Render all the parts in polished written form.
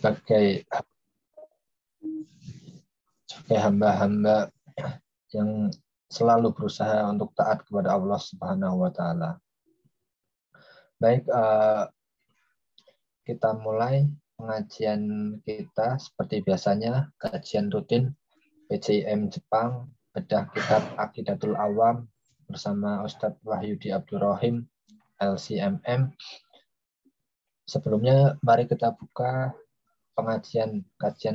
sebagai hamba-hamba yang selalu berusaha untuk taat kepada Allah Subhanahu wa taala. Baik, kita mulai pengajian kita seperti biasanya, kajian rutin PJM Jepang, bedah kitab Aqidatul Awam bersama Ustadz Wahyudi Abdurrahim LCMM. Sebelumnya mari kita buka kajian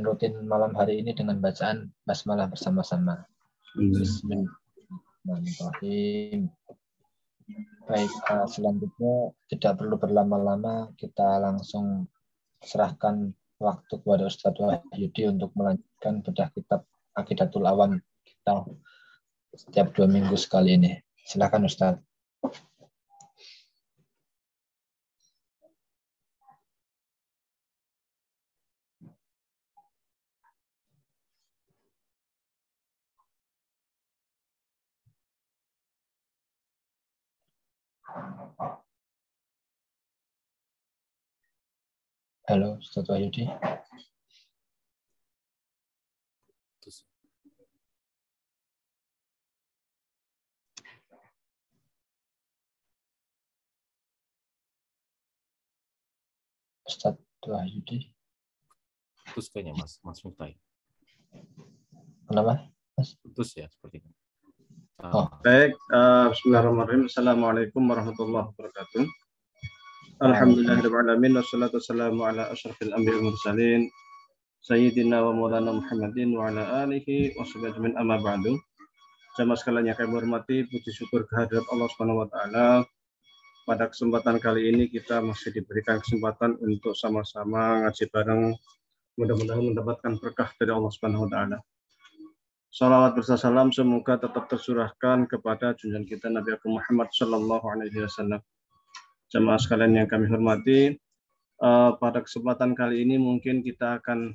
rutin malam hari ini dengan bacaan basmalah bersama-sama. Bismillahirrahmanirrahim. Baik, selanjutnya tidak perlu berlama-lama, kita langsung serahkan waktu kepada Ustadz Wahyudi untuk melanjutkan bedah kitab Aqidatul Awam kita setiap 2 minggu sekali ini. Silakan Ustadz. Halo, Ustadz Wahyudi. Ustadz Wahyudi. Putus kayaknya Mas Muftai. Kenapa? Mas? Putus ya sepertinya. Baik, bismillahirrahmanirrahim. Assalamualaikum warahmatullahi wabarakatuh. Alhamdulillahirrahmanirrahim. Wassalatu wassalamu ala asyrafil anbiya'i wal mursalin Sayyidina wa maulana Muhammadin wa ala alihi wa sahbihi amma ba'du. Jamaah sekalian yang kami hormati, puji syukur kehadirat Allah Subhanahu wa taala. Pada kesempatan kali ini kita masih diberikan kesempatan untuk sama-sama ngaji bareng. Mudah-mudahan mendapatkan berkah dari Allah Subhanahu wa taala. Salawat berserta salam semoga tetap tercurahkan kepada junjungan kita Nabi Muhammad sallallahu alaihi wasallam. Jamaah sekalian yang kami hormati, pada kesempatan kali ini mungkin kita akan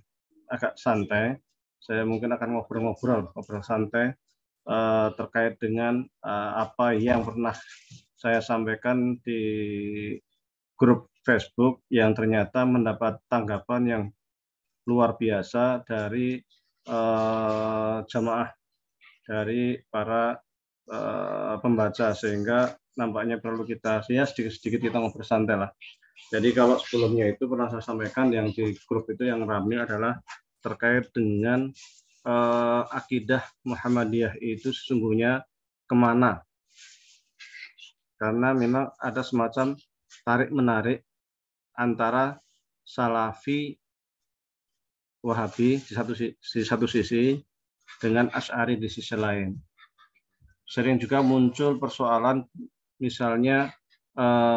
agak santai. Saya mungkin akan ngobrol santai terkait dengan apa yang pernah saya sampaikan di grup Facebook yang ternyata mendapat tanggapan yang luar biasa dari jamaah, dari para pembaca, sehingga nampaknya perlu kita sedikit-sedikit kita ngobrol santai lah. Jadi kalau sebelumnya itu pernah saya sampaikan yang di grup itu yang ramai adalah terkait dengan akidah Muhammadiyah itu sesungguhnya kemana. Karena memang ada semacam tarik-menarik antara Salafi Wahabi di satu sisi dengan Asy'ari di sisi lain. Sering juga muncul persoalan misalnya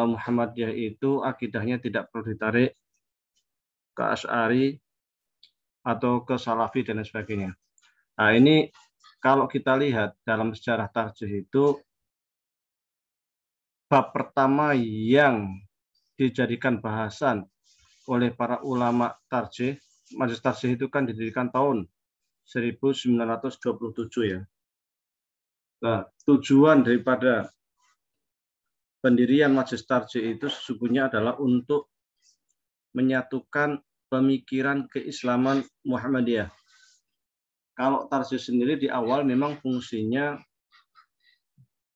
Muhammadiyah itu akidahnya tidak perlu ditarik ke Asy'ari atau ke Salafi dan lain sebagainya. Nah, ini kalau kita lihat dalam sejarah tarjih itu bab pertama yang dijadikan bahasan oleh para ulama tarjih, majelis tarjih itu kan didirikan tahun 1927 ya. Nah, tujuan daripada pendirian majelis tarjih itu sesungguhnya adalah untuk menyatukan pemikiran keislaman Muhammadiyah. Kalau tarjih sendiri di awal memang fungsinya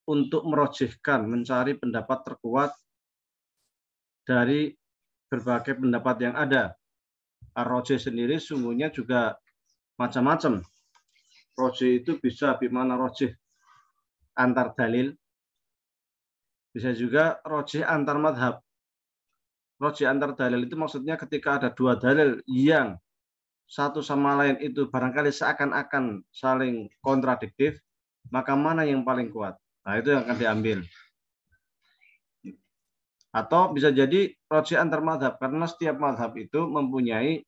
untuk merojihkan, mencari pendapat terkuat dari berbagai pendapat yang ada. Ar-rojih sendiri sungguhnya juga macam-macam. Rojih itu bisa bimana rojih antar dalil, bisa juga rojih antar madhab. Rojih antar dalil itu maksudnya ketika ada dua dalil yang satu sama lain itu barangkali seakan-akan saling kontradiktif, maka mana yang paling kuat? Nah, itu yang akan diambil. Atau bisa jadi rojih antar madhab, karena setiap madhab itu mempunyai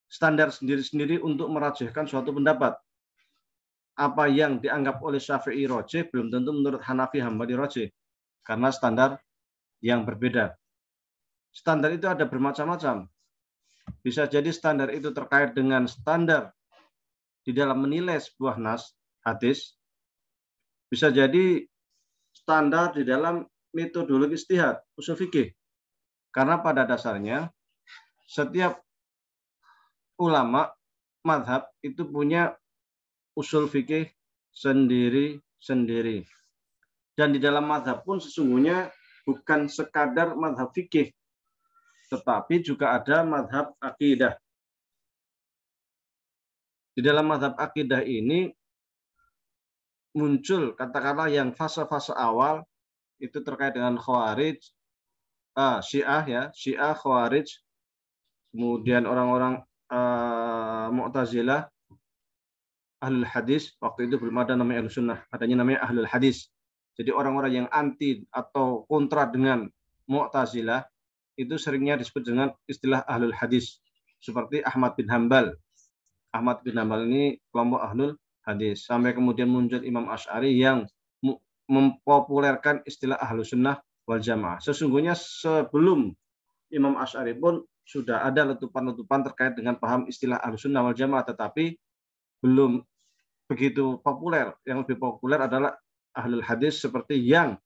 standar sendiri-sendiri untuk merajihkan suatu pendapat. Apa yang dianggap oleh Syafi'i rojih belum tentu menurut Hanafi Hambali rojih, karena standar yang berbeda. Standar itu ada bermacam-macam. Bisa jadi standar itu terkait dengan standar di dalam menilai sebuah nas, hadis. Bisa jadi standar di dalam metodologi ijtihad, usul fikih. Karena pada dasarnya setiap ulama madhab itu punya usul fikih sendiri-sendiri. Dan di dalam madhab pun sesungguhnya bukan sekadar madhab fikih, tetapi juga ada madhab akidah. Di dalam madhab akidah ini muncul katakanlah yang fase-fase awal itu terkait dengan Khawarij, Syiah ya, Syiah, Khawarij, kemudian orang-orang Mu'tazilah, Ahlul Hadis. Waktu itu belum ada namanya Ahlus Sunnah, adanya namanya Ahlul Hadis. Jadi orang-orang yang anti atau kontra dengan Mu'tazilah itu seringnya disebut dengan istilah Ahlul Hadis. Seperti Ahmad bin Hambal. Ahmad bin Hambal ini kelompok Ahlul Hadis. Sampai kemudian muncul Imam Asy'ari yang mempopulerkan istilah Ahlus Sunnah wal Jamaah. Sesungguhnya sebelum Imam Asy'ari pun sudah ada letupan-letupan terkait dengan paham istilah Ahlus Sunnah wal Jamaah, tetapi belum begitu populer. Yang lebih populer adalah Ahlul Hadis seperti yang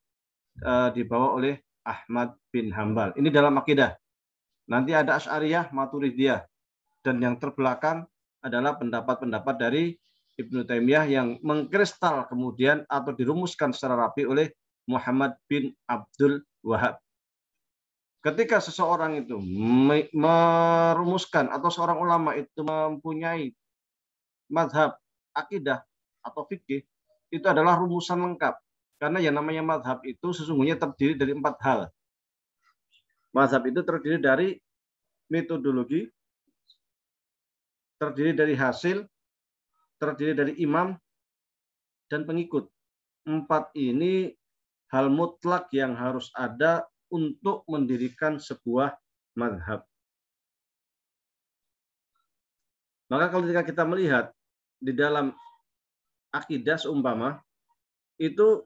dibawa oleh Ahmad bin Hambal. Ini dalam akidah. Nanti ada Asy'ariyah, Maturidiyah. Dan yang terbelakang adalah pendapat-pendapat dari Ibnu Taimiyah yang mengkristal kemudian atau dirumuskan secara rapi oleh Muhammad bin Abdul Wahab. Ketika seseorang itu merumuskan atau seorang ulama itu mempunyai madhab akidah atau fikih, itu adalah rumusan lengkap. Karena yang namanya madhab itu sesungguhnya terdiri dari 4 hal. Madhab itu terdiri dari metodologi, terdiri dari hasil, terdiri dari imam, dan pengikut. 4 ini hal mutlak yang harus ada untuk mendirikan sebuah madhab. Maka kalau kita melihat di dalam akidah seumpama, itu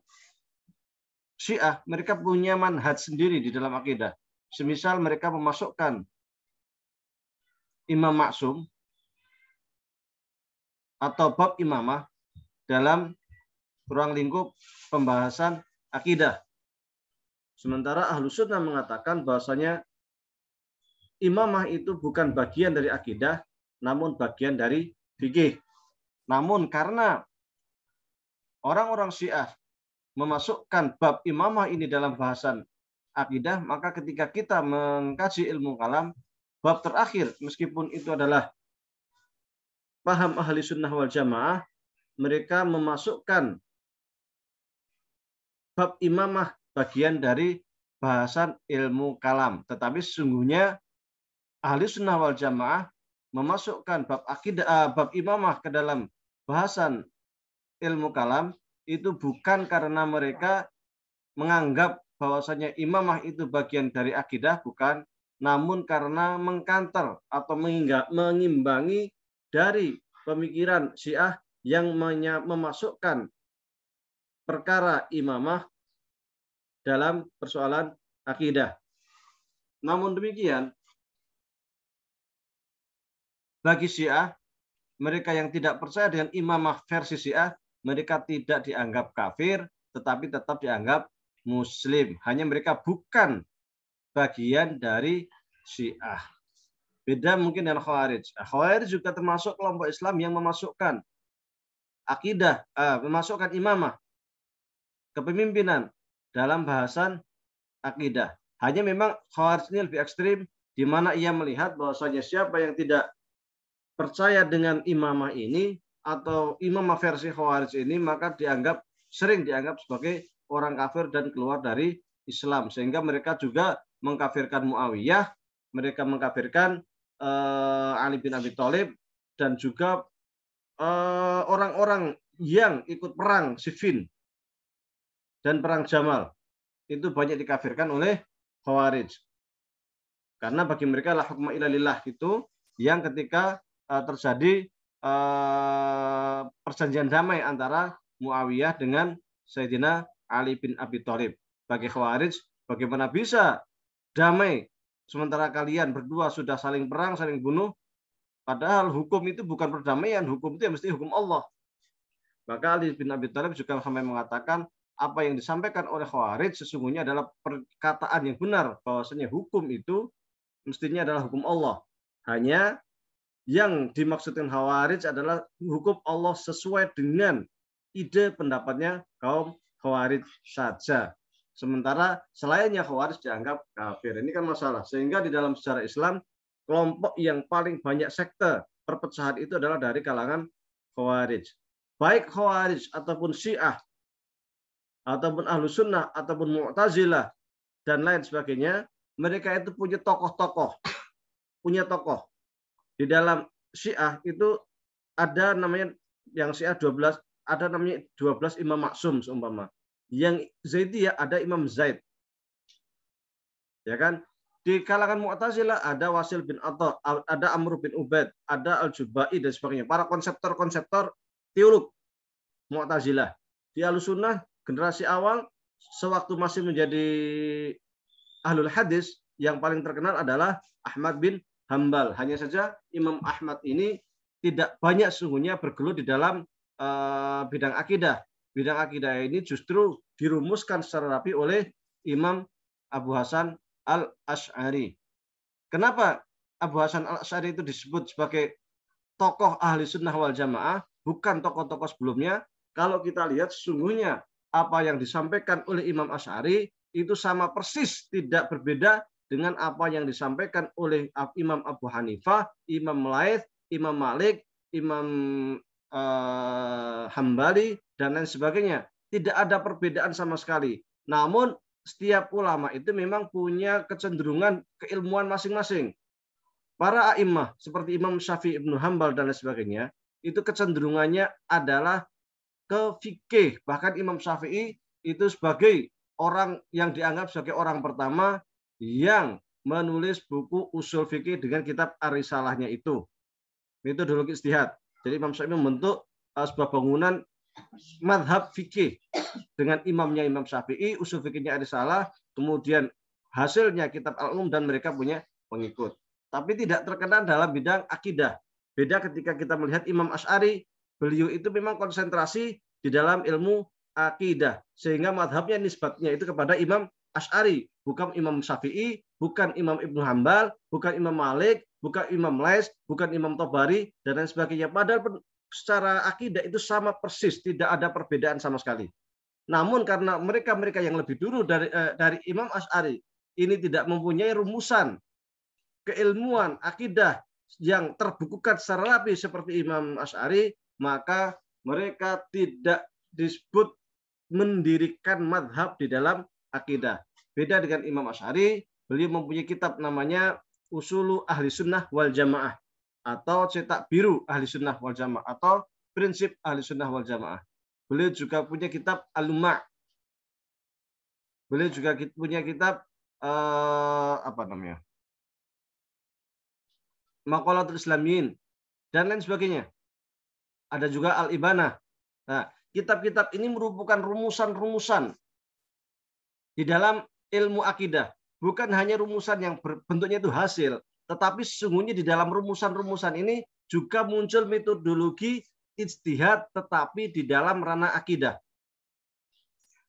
Syiah, mereka punya manhaj sendiri di dalam akidah. Semisal mereka memasukkan imam maksum atau bab imamah dalam ruang lingkup pembahasan akidah. Sementara Ahlus Sunnah mengatakan bahwasanya imamah itu bukan bagian dari akidah, namun bagian dari fikih. Namun karena orang-orang Syiah memasukkan bab imamah ini dalam bahasan akidah, maka ketika kita mengkaji ilmu kalam, bab terakhir, meskipun itu adalah paham ahli sunnah wal jamaah, mereka memasukkan bab imamah bagian dari bahasan ilmu kalam. Tetapi sesungguhnya ahli sunnah wal jamaah memasukkan bab akidah, bab imamah ke dalam bahasan ilmu kalam itu bukan karena mereka menganggap bahwasanya imamah itu bagian dari akidah, bukan, namun karena mengkanter atau mengimbangi dari pemikiran Syiah yang memasukkan perkara imamah dalam persoalan akidah. Namun demikian, bagi Syiah, mereka yang tidak percaya dengan imamah versi Syiah, mereka tidak dianggap kafir, tetapi tetap dianggap Muslim. Hanya mereka bukan bagian dari Syiah. Beda mungkin dengan Khawarij. Khawarij juga termasuk kelompok Islam yang memasukkan akidah, memasukkan imamah, kepemimpinan dalam bahasan akidah. Hanya memang Khawarij ini lebih ekstrim, di mana ia melihat bahwasanya siapa yang tidak percaya dengan imamah ini atau imamah versi Khawarij ini, maka sering dianggap sebagai orang kafir dan keluar dari Islam. Sehingga mereka juga mengkafirkan Muawiyah, mereka mengkafirkan Ali bin Abi Thalib, dan juga orang-orang yang ikut perang Siffin dan perang Jamal. Itu banyak dikafirkan oleh Khawarij. Karena bagi mereka la hukma illa lillah, itu yang ketika terjadi perjanjian damai antara Muawiyah dengan Sayyidina Ali bin Abi Thalib. Bagi Khawarij, bagaimana bisa damai sementara kalian berdua sudah saling perang, saling bunuh, padahal hukum itu bukan perdamaian, hukum itu mesti hukum Allah. Maka Ali bin Abi Thalib juga sampai mengatakan apa yang disampaikan oleh Khawarij sesungguhnya adalah perkataan yang benar, bahwasanya hukum itu mestinya adalah hukum Allah. Hanya yang dimaksudkan Khawarij adalah hukum Allah sesuai dengan ide pendapatnya kaum Khawarij saja. Sementara selainnya Khawarij dianggap kafir. Ini kan masalah. Sehingga di dalam sejarah Islam, kelompok yang paling banyak sekte perpecahan itu adalah dari kalangan Khawarij. Baik Khawarij ataupun Syiah, ataupun Ahlus Sunnah, ataupun Mu'tazilah, dan lain sebagainya, mereka itu punya tokoh-tokoh. Punya tokoh. Di dalam Syiah itu ada namanya, yang Syiah 12, ada namanya 12 Imam Maksum seumpama. Yang Zaidiyah ada Imam Zaid. Ya kan? Di kalangan Mu'tazilah ada Wasil bin Atta, ada Amr bin Ubaid, ada Al-Jubai dan sebagainya. Para konseptor-konseptor teolog Mu'tazilah. Di Ahlussunnah generasi awal sewaktu masih menjadi Ahlul Hadis, yang paling terkenal adalah Ahmad bin Hambal. Hanya saja Imam Ahmad ini tidak banyak sesungguhnya bergelut di dalam bidang akidah. Bidang akidah ini justru dirumuskan secara rapi oleh Imam Abu Hasan Al-Asy'ari. Kenapa Abu Hasan Al-Asy'ari itu disebut sebagai tokoh ahli sunnah wal jamaah, bukan tokoh-tokoh sebelumnya? Kalau kita lihat sesungguhnya apa yang disampaikan oleh Imam Asy'ari itu sama persis, tidak berbeda dengan apa yang disampaikan oleh Imam Abu Hanifah, Imam Laits, Imam Malik, Imam Hambali, dan lain sebagainya. Tidak ada perbedaan sama sekali. Namun setiap ulama itu memang punya kecenderungan keilmuan masing-masing. Para a'immah seperti Imam Syafi'i, Ibnu Hambal dan lain sebagainya, itu kecenderungannya adalah ke fikih. Bahkan Imam Syafi'i itu sebagai orang yang dianggap sebagai orang pertama yang menulis buku usul fikih dengan kitab Ar-Risalahnya itu. Metodologi ijtihad. Jadi Imam Syafi'i membentuk sebuah bangunan madhab fikih dengan imamnya Imam Syafi'i, usul fikihnya Ar-Risalah, kemudian hasilnya kitab Al-Umum, dan mereka punya pengikut. Tapi tidak terkenal dalam bidang akidah. Beda ketika kita melihat Imam Asy'ari, beliau itu memang konsentrasi di dalam ilmu akidah. Sehingga madhabnya nisbatnya itu kepada Imam Asy'ari. Bukan Imam Syafi'i, bukan Imam Ibnu Hambal, bukan Imam Malik, bukan Imam Laits, bukan Imam Tabari, dan lain sebagainya. Padahal secara akidah itu sama persis, tidak ada perbedaan sama sekali. Namun karena mereka-mereka yang lebih dulu dari Imam Asy'ari ini tidak mempunyai rumusan keilmuan akidah yang terbukukan secara rapi seperti Imam Asy'ari, maka mereka tidak disebut mendirikan madhab di dalam akidah. Beda dengan Imam Asy'ari, beliau mempunyai kitab namanya Usulu Ahli Sunnah wal Jamaah, atau cetak biru Ahli Sunnah wal Jamaah, atau prinsip Ahli Sunnah wal Jamaah. Beliau juga punya kitab Al-Lumma'. Beliau juga punya kitab Maqalatul Islamiyin dan lain sebagainya. Ada juga Al-Ibanah. Nah, kitab-kitab ini merupakan rumusan-rumusan di dalam ilmu akidah. Bukan hanya rumusan yang bentuknya itu hasil, tetapi sesungguhnya di dalam rumusan-rumusan ini juga muncul metodologi ijtihad, tetapi di dalam ranah akidah.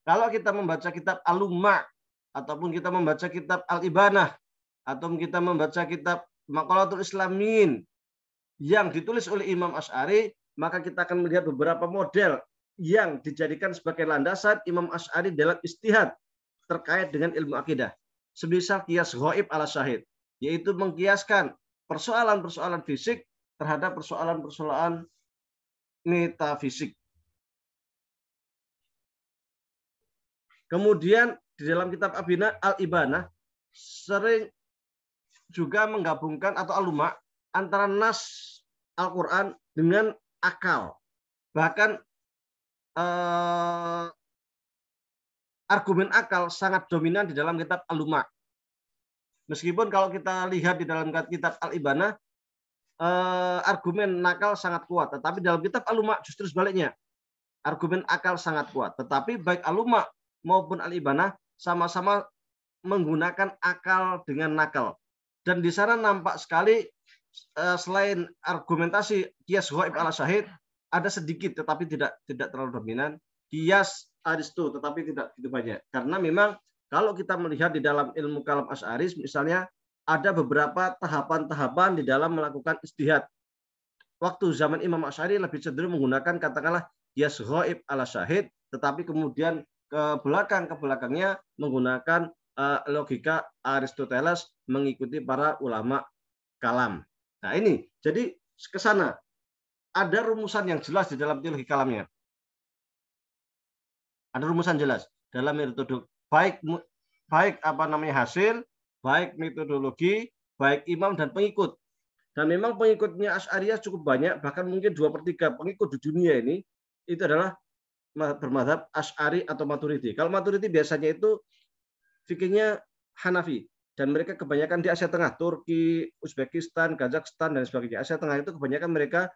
Kalau kita membaca kitab Al-Lumma', ataupun kita membaca kitab Al-Ibanah, atau kita membaca kitab Maqalatul Islamiyin yang ditulis oleh Imam Asy'ari, maka kita akan melihat beberapa model yang dijadikan sebagai landasan Imam Asy'ari dalam ijtihad terkait dengan ilmu akidah. Semisal qiyas ghaib ala syahid, yaitu mengkiaskan persoalan-persoalan fisik terhadap persoalan-persoalan metafisik. Kemudian di dalam kitab Al-Ibanah sering juga menggabungkan atau Al-Lumma' antara nas Al-Quran dengan akal. Bahkan argumen akal sangat dominan di dalam kitab Al-Lumma'. Meskipun kalau kita lihat di dalam kitab Al-Ibanah, argumen nakal sangat kuat. Tetapi dalam kitab Al-Lumma' justru sebaliknya. Argumen akal sangat kuat. Tetapi baik Al-Lumma' maupun Al-Ibanah sama-sama menggunakan akal dengan nakal. Dan di sana nampak sekali selain argumentasi qiyas ghaib ala syahid, ada sedikit tetapi tidak terlalu dominan qiyas aristo, tetapi tidak begitu banyak. Karena memang kalau kita melihat di dalam ilmu kalam Asy'ari, misalnya ada beberapa tahapan-tahapan di dalam melakukan ijtihad. Waktu zaman Imam Asy'ari lebih cenderung menggunakan katakanlah qiyas ghaib ala syahid, tetapi kemudian ke belakangnya menggunakan logika Aristoteles mengikuti para ulama kalam. Nah ini, jadi ke sana ada rumusan yang jelas di dalam teologi kalamnya. Ada rumusan jelas dalam metode baik hasil, baik metodologi, baik imam dan pengikut. Dan memang pengikutnya Asy'ariyah cukup banyak, bahkan mungkin 2/3 pengikut di dunia ini itu adalah bermadzhab Asy'ari atau Maturidi. Kalau Maturidi biasanya itu fikihnya Hanafi, dan mereka kebanyakan di Asia Tengah, Turki, Uzbekistan, Kazakhstan dan sebagainya. Asia Tengah itu kebanyakan mereka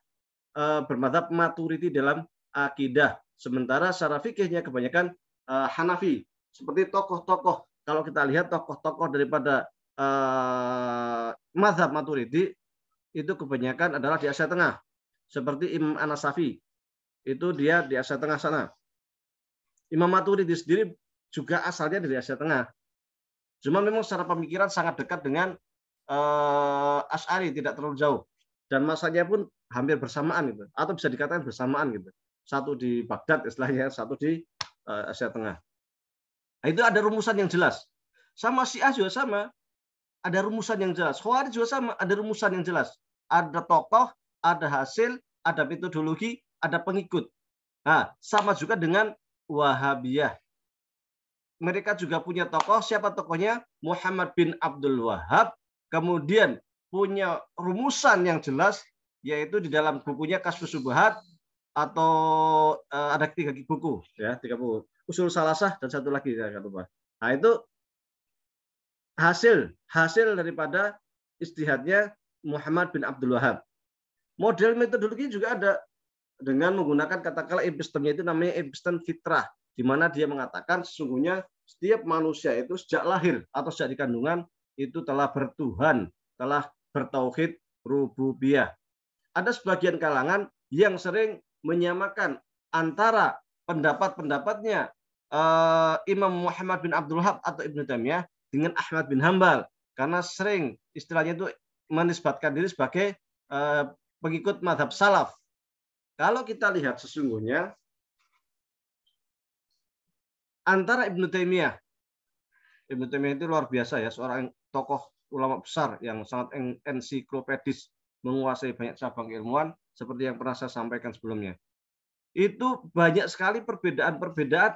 bermadzhab Maturidi dalam akidah. Sementara secara fikihnya kebanyakan Hanafi. Seperti tokoh-tokoh, kalau kita lihat tokoh-tokoh daripada mazhab Maturidi itu kebanyakan adalah di Asia Tengah. Seperti Imam An-Nasafi, itu dia di Asia Tengah sana. Imam Maturidi sendiri juga asalnya dari Asia Tengah. Cuma memang secara pemikiran sangat dekat dengan Asy'ari, tidak terlalu jauh. Dan masanya pun hampir bersamaan gitu, atau bisa dikatakan bersamaan gitu. Satu di Baghdad istilahnya, satu di Asia Tengah. Nah, itu ada rumusan yang jelas. Sama Syiah juga sama, ada rumusan yang jelas. Khawarij juga sama, ada rumusan yang jelas. Ada tokoh, ada hasil, ada metodologi, ada pengikut. Nah, sama juga dengan Wahabiyah. Mereka juga punya tokoh. Siapa tokohnya? Muhammad bin Abdul Wahhab. Kemudian punya rumusan yang jelas, yaitu di dalam bukunya Kasyfus Syubhat, atau ada 3 buku, ya, 3 buku. Usul Salasah dan satu lagi saya lupa. Nah, itu hasil daripada ijtihadnya Muhammad bin Abdul Wahhab. Model metodologi juga ada dengan menggunakan katakanlah epistemnya itu namanya epistem fitrah, di mana dia mengatakan sesungguhnya setiap manusia itu sejak lahir atau sejak di kandungan itu telah bertuhan, telah bertauhid rububiyah. Ada sebagian kalangan yang sering menyamakan antara pendapat-pendapatnya Imam Muhammad bin Abdul Wahhab atau Ibnu Taimiyah dengan Ahmad bin Hambal, karena sering istilahnya itu menisbatkan diri sebagai pengikut mazhab salaf. Kalau kita lihat sesungguhnya antara Ibnu Taimiyah itu luar biasa ya, seorang tokoh ulama besar yang sangat ensiklopedis, menguasai banyak cabang ilmuwan seperti yang pernah saya sampaikan sebelumnya. Itu banyak sekali perbedaan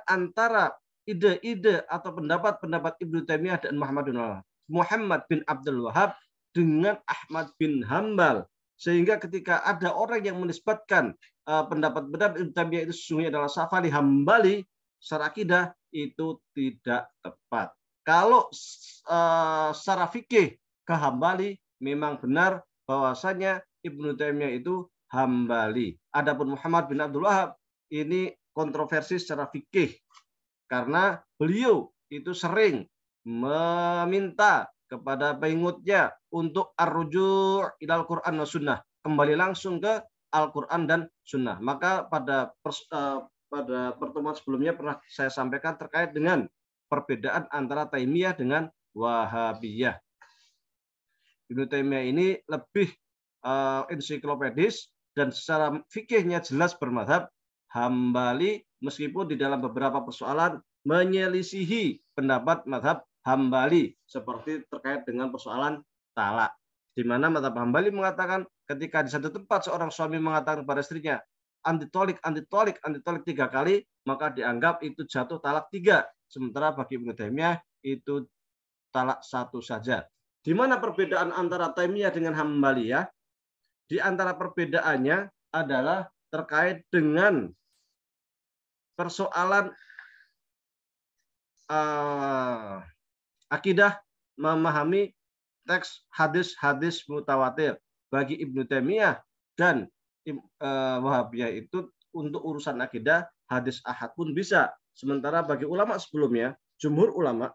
antara ide-ide atau pendapat-pendapat Ibnu Taimiyah dan Muhammad bin Abdul Wahhab dengan Ahmad bin Hambal, sehingga ketika ada orang yang menisbatkan pendapat-pendapat Ibnu Taimiyah itu sesungguhnya adalah Safali Hambali, secara akidah itu tidak tepat. Kalau secara fikih ke Hambali memang benar bahwasanya Ibnu Taimiyah itu Hambali. Adapun Muhammad bin Abdul Wahhab ini kontroversi secara fikih, karena beliau itu sering meminta kepada pengikutnya untuk ar-ruju' ilal Qur'an wa sunnah, kembali langsung ke Al-Qur'an dan sunnah. Maka pada pertemuan sebelumnya pernah saya sampaikan terkait dengan perbedaan antara Taimiyah dengan Wahabiyah. Ibnu Taimiyah ini lebih ensiklopedis dan secara fikihnya jelas bermadzhab Hambali, meskipun di dalam beberapa persoalan menyelisihi pendapat mazhab Hambali, seperti terkait dengan persoalan talak, di mana mazhab Hambali mengatakan ketika di satu tempat seorang suami mengatakan kepada istrinya antitolik 3 kali, maka dianggap itu jatuh talak 3. Sementara bagi Ibnu Taimiyah itu talak 1 saja. Di mana perbedaan antara Taimiyah dengan Hambali ya? Di antara perbedaannya adalah terkait dengan persoalan akidah, memahami teks hadis-hadis mutawatir. Bagi Ibnu Taimiyah dan Wahabiyah itu untuk urusan akidah hadis ahad pun bisa. Sementara bagi ulama sebelumnya, jumhur ulama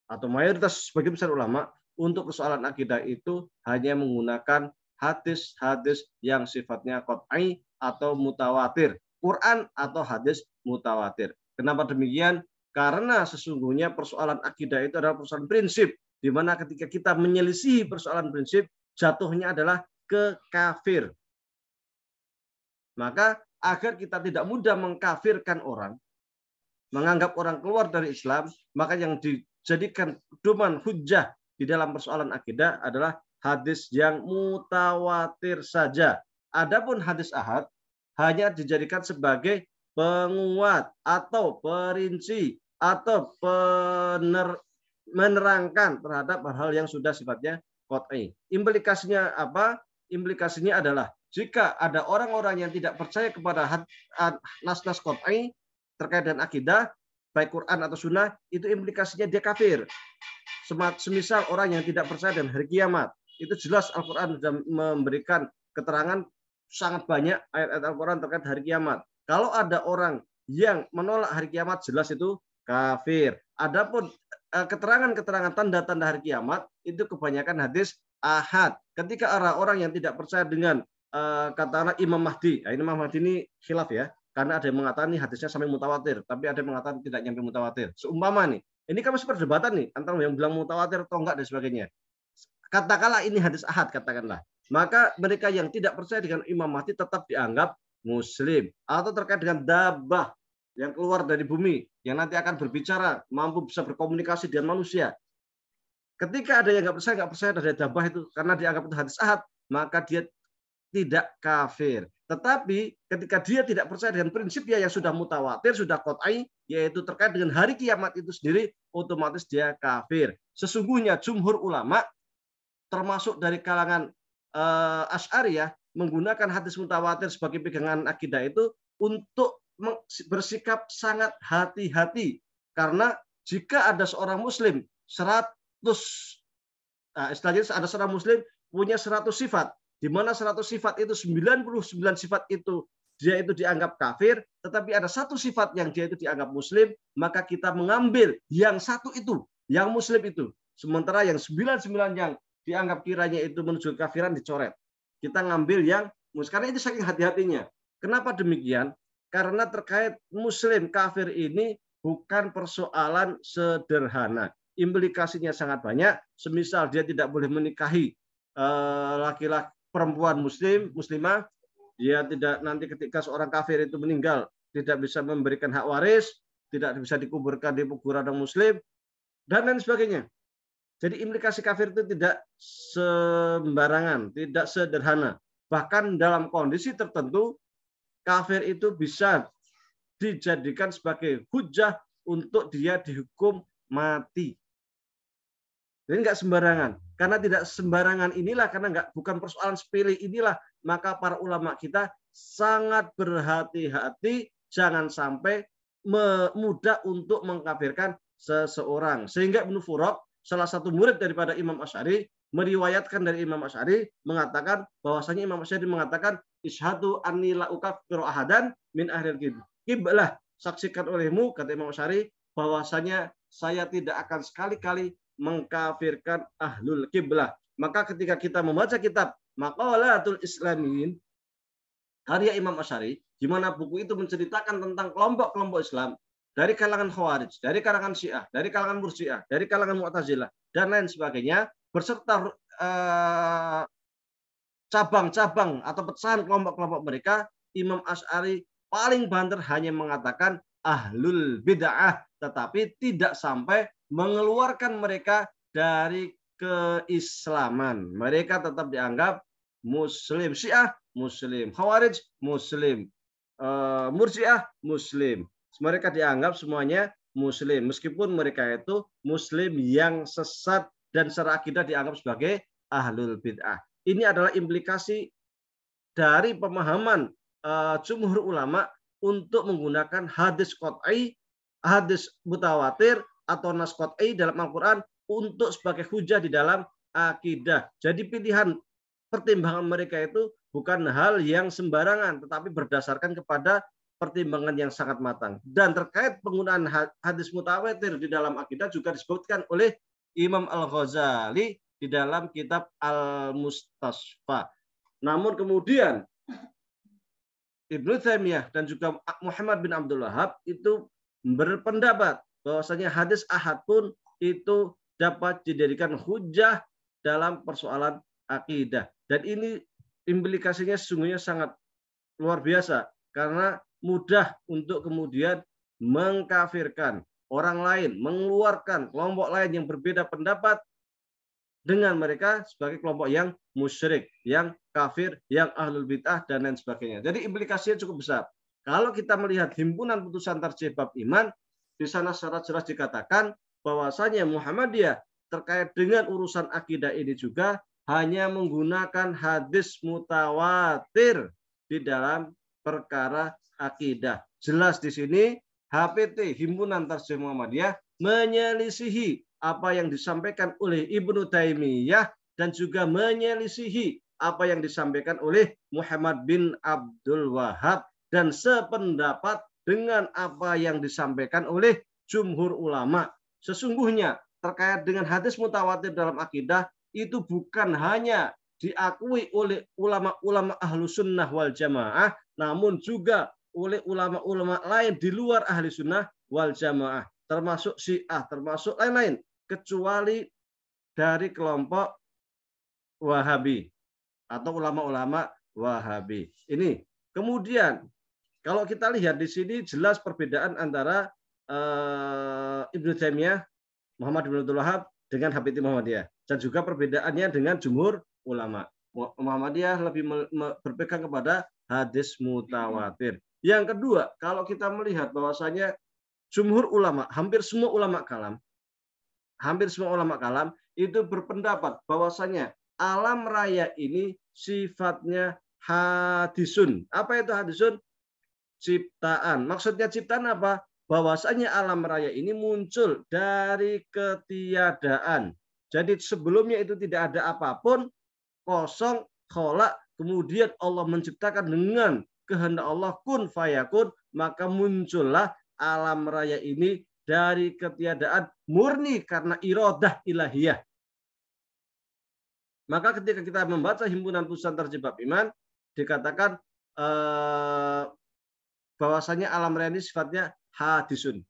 atau mayoritas sebagian besar ulama untuk persoalan akidah itu hanya menggunakan hadis-hadis yang sifatnya qat'i atau mutawatir, Quran atau hadis mutawatir. Kenapa demikian? Karena sesungguhnya persoalan akidah itu adalah persoalan prinsip, di mana ketika kita menyelisihi persoalan prinsip, jatuhnya adalah ke kafir. Maka agar kita tidak mudah mengkafirkan orang, menganggap orang keluar dari Islam, maka yang dijadikan pedoman hujjah di dalam persoalan akidah adalah hadis yang mutawatir saja. Adapun hadis ahad hanya dijadikan sebagai penguat atau perinci atau menerangkan terhadap hal yang sudah sifatnya qat'i. Implikasinya apa? Implikasinya adalah jika ada orang-orang yang tidak percaya kepada nas-nas qat'i terkait dengan akidah, baik Quran atau Sunnah, itu implikasinya dia kafir. Semisal orang yang tidak percaya dengan hari kiamat, itu jelas Al-Quran sudah memberikan keterangan sangat banyak ayat-ayat Al-Quran terkait hari kiamat. Kalau ada orang yang menolak hari kiamat, jelas itu kafir. Adapun keterangan-keterangan tanda-tanda hari kiamat itu kebanyakan hadis ahad. Ketika orang yang tidak percaya dengan katakanlah Imam Mahdi, Imam Mahdi ini khilaf ya, karena ada yang mengatakan ini hadisnya sampai mutawatir, tapi ada yang mengatakan tidak nyampe mutawatir. Seumpama nih, ini kan masih perdebatan nih antara yang bilang mutawatir atau enggak dan sebagainya. Katakanlah ini hadis ahad, katakanlah. Maka mereka yang tidak percaya dengan Imam Mahdi tetap dianggap muslim. Atau terkait dengan dabah yang keluar dari bumi, yang nanti akan berbicara, mampu bisa berkomunikasi dengan manusia. Ketika ada yang nggak percaya dari dabah itu, karena dianggap itu hadis ahad, maka dia tidak kafir. Tetapi ketika dia tidak percaya dengan prinsipnya yang sudah mutawatir, sudah qat'i, yaitu terkait dengan hari kiamat itu sendiri, otomatis dia kafir. Sesungguhnya jumhur ulama, termasuk dari kalangan Asy'ariyah, menggunakan hadis mutawatir sebagai pegangan akidah itu untuk bersikap sangat hati-hati. Karena jika ada seorang muslim 100, istilahnya ada seorang muslim punya 100 sifat, di mana 100 sifat itu 99 sifat itu dia itu dianggap kafir, tetapi ada satu sifat yang dia itu dianggap muslim, maka kita mengambil yang satu itu, yang muslim itu. Sementara yang 99 yang dianggap kiranya itu menuju kafiran dicoret. Kita ngambil yang muslim, karena itu saking hati-hatinya. Kenapa demikian? Karena terkait muslim kafir ini bukan persoalan sederhana. Implikasinya sangat banyak. Semisal dia tidak boleh menikahi laki-laki perempuan muslimah, dia tidak nanti ketika seorang kafir itu meninggal tidak bisa memberikan hak waris, tidak bisa dikuburkan di kuburan orang muslim, dan lain sebagainya. Jadi implikasi kafir itu tidak sembarangan, tidak sederhana. Bahkan dalam kondisi tertentu, kafir itu bisa dijadikan sebagai hujah untuk dia dihukum mati. Jadi nggak sembarangan. Karena tidak sembarangan inilah, karena bukan persoalan sepele inilah, maka para ulama kita sangat berhati-hati jangan sampai mudah untuk mengkafirkan seseorang. Sehingga Ibnu Furaq, salah satu murid daripada Imam Asy'ari, meriwayatkan dari Imam Asy'ari mengatakan bahwasanya Imam Asy'ari mengatakan isyhadu anni la ukaffiru ahadan min ahlil qiblah, saksikan olehmu, kata Imam Asy'ari, bahwasanya saya tidak akan sekali-kali mengkafirkan ahlul qiblah. Maka ketika kita membaca kitab Maqalatul Islamin karya Imam Asy'ari, di mana buku itu menceritakan tentang kelompok-kelompok Islam dari kalangan Khawarij, dari kalangan Syiah, dari kalangan Murji'ah, dari kalangan Mu'tazilah dan lain sebagainya, beserta cabang-cabang atau pecahan kelompok-kelompok mereka, Imam Asy'ari paling banter hanya mengatakan ahlul bid'ah, tetapi tidak sampai mengeluarkan mereka dari keislaman. Mereka tetap dianggap muslim. Syiah muslim, Khawarij muslim, Murji'ah muslim. Mereka dianggap semuanya muslim, meskipun mereka itu muslim yang sesat dan secara akidah dianggap sebagai ahlul bid'ah. Ini adalah implikasi dari pemahaman jumhur ulama untuk menggunakan hadis qat'i, hadis mutawatir atau nas qat'i dalam Al-Quran untuk sebagai hujah di dalam akidah. Jadi pilihan pertimbangan mereka itu bukan hal yang sembarangan, tetapi berdasarkan kepada pertimbangan yang sangat matang. Dan terkait penggunaan hadis mutawatir di dalam akidah juga disebutkan oleh Imam Al-Ghazali di dalam kitab Al-Mustasfa. Namun kemudian Ibnu Taimiyah dan juga Muhammad bin Abdul Wahhab itu berpendapat bahwasanya hadis ahad pun itu dapat dijadikan hujah dalam persoalan akidah. Dan ini implikasinya sesungguhnya sangat luar biasa karena mudah untuk kemudian mengkafirkan orang lain, mengeluarkan kelompok lain yang berbeda pendapat dengan mereka sebagai kelompok yang musyrik, yang kafir, yang ahlul bid'ah dan lain sebagainya. Jadi implikasinya cukup besar. Kalau kita melihat himpunan putusan tarjih bab iman, di sana secara jelas dikatakan bahwasanya Muhammadiyah terkait dengan urusan akidah ini juga hanya menggunakan hadis mutawatir di dalam perkara akidah. Jelas di sini HPT Himpunan Tarjih Muhammadiyah menyelisihi apa yang disampaikan oleh Ibnu Taimiyah dan juga menyelisihi apa yang disampaikan oleh Muhammad bin Abdul Wahab dan sependapat dengan apa yang disampaikan oleh jumhur ulama. Sesungguhnya terkait dengan hadis mutawatir dalam akidah itu bukan hanya diakui oleh ulama-ulama ahlu sunnah wal jamaah, namun juga oleh ulama-ulama lain di luar ahli sunnah wal jamaah, termasuk Syiah, termasuk lain-lain, kecuali dari kelompok Wahabi atau ulama-ulama Wahabi. Ini kemudian kalau kita lihat di sini jelas perbedaan antara Ibnu Taimiyah, Muhammad bin Abdul Wahab dengan HPT Muhammadiyah dan juga perbedaannya dengan jumhur ulama. Muhammadiyah lebih berpegang kepada hadis mutawatir. Yang kedua, kalau kita melihat bahwasanya jumhur ulama, hampir semua ulama kalam itu berpendapat bahwasanya alam raya ini sifatnya hadisun. Apa itu hadisun? Ciptaan. Maksudnya ciptaan apa? Bahwasanya alam raya ini muncul dari ketiadaan. Jadi sebelumnya itu tidak ada apapun, kosong, kholak, kemudian Allah menciptakan dengan kehendak Allah kun fayakun, maka muncullah alam raya ini dari ketiadaan murni karena iradah ilahiyah. Maka ketika kita membaca himpunan putusan tarjih bab iman, dikatakan bahwasanya alam raya ini sifatnya hadisun.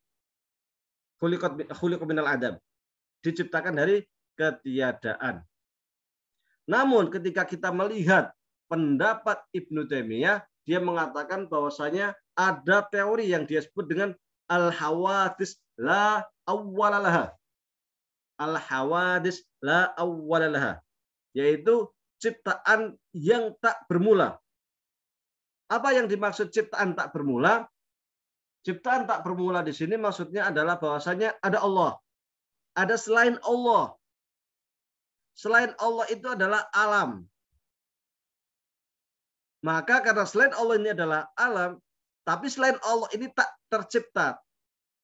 Khuliqat minal adam. Diciptakan dari ketiadaan. Namun ketika kita melihat pendapat Ibnu Taimiyah, dia mengatakan bahwasanya ada teori yang dia sebut dengan al-hawadis la awwalalaha. Al-hawadis la awwalalaha. Yaitu ciptaan yang tak bermula. Apa yang dimaksud ciptaan tak bermula? Ciptaan tak bermula di sini maksudnya adalah bahwasanya ada Allah. Ada selain Allah. Selain Allah itu adalah alam. Maka karena selain Allah ini adalah alam, tapi selain Allah ini tak tercipta.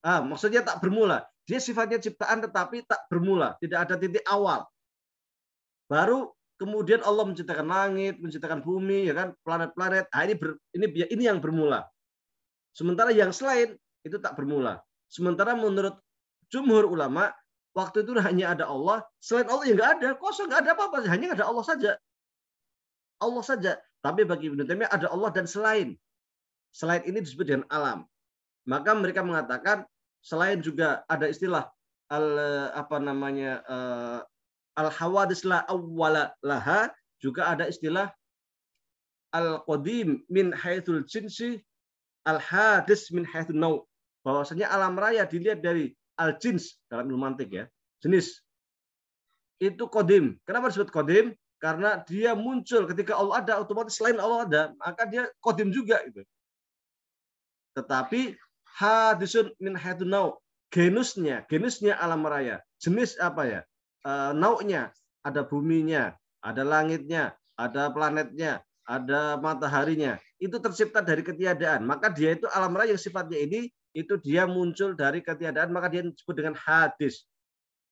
Maksudnya tak bermula. Dia sifatnya ciptaan tetapi tak bermula. Tidak ada titik awal. Baru kemudian Allah menciptakan langit, menciptakan bumi, ya kan, planet-planet. Ini yang bermula. Sementara yang selain itu tak bermula. Sementara menurut jumhur ulama, waktu itu hanya ada Allah. Selain Allah ya nggak ada, kosong, nggak ada apa-apa. Hanya ada Allah saja. Allah saja. Tapi bagi Ibnu Taimiyah ada Allah dan selain. Selain ini disebut dengan alam. Maka mereka mengatakan selain juga ada istilah al-hawadis la awwala laha, juga ada istilah al-qadim min haitsul jinsi, al-hadis min haitsun nau. Bahwasanya alam raya dilihat dari al-jins dalam ilmu mantik ya, jenis. Itu qadim. Kenapa disebut qadim? Karena dia muncul ketika Allah ada, otomatis selain Allah ada, maka dia qadim juga gitu. Tetapi hadisun min haitsun nau, genusnya alam raya. Jenis apa ya? Nau'nya, ada buminya, ada langitnya, ada planetnya, ada mataharinya. Itu tercipta dari ketiadaan. Maka dia itu alam raya yang sifatnya ini, itu dia muncul dari ketiadaan, maka dia disebut dengan hadis.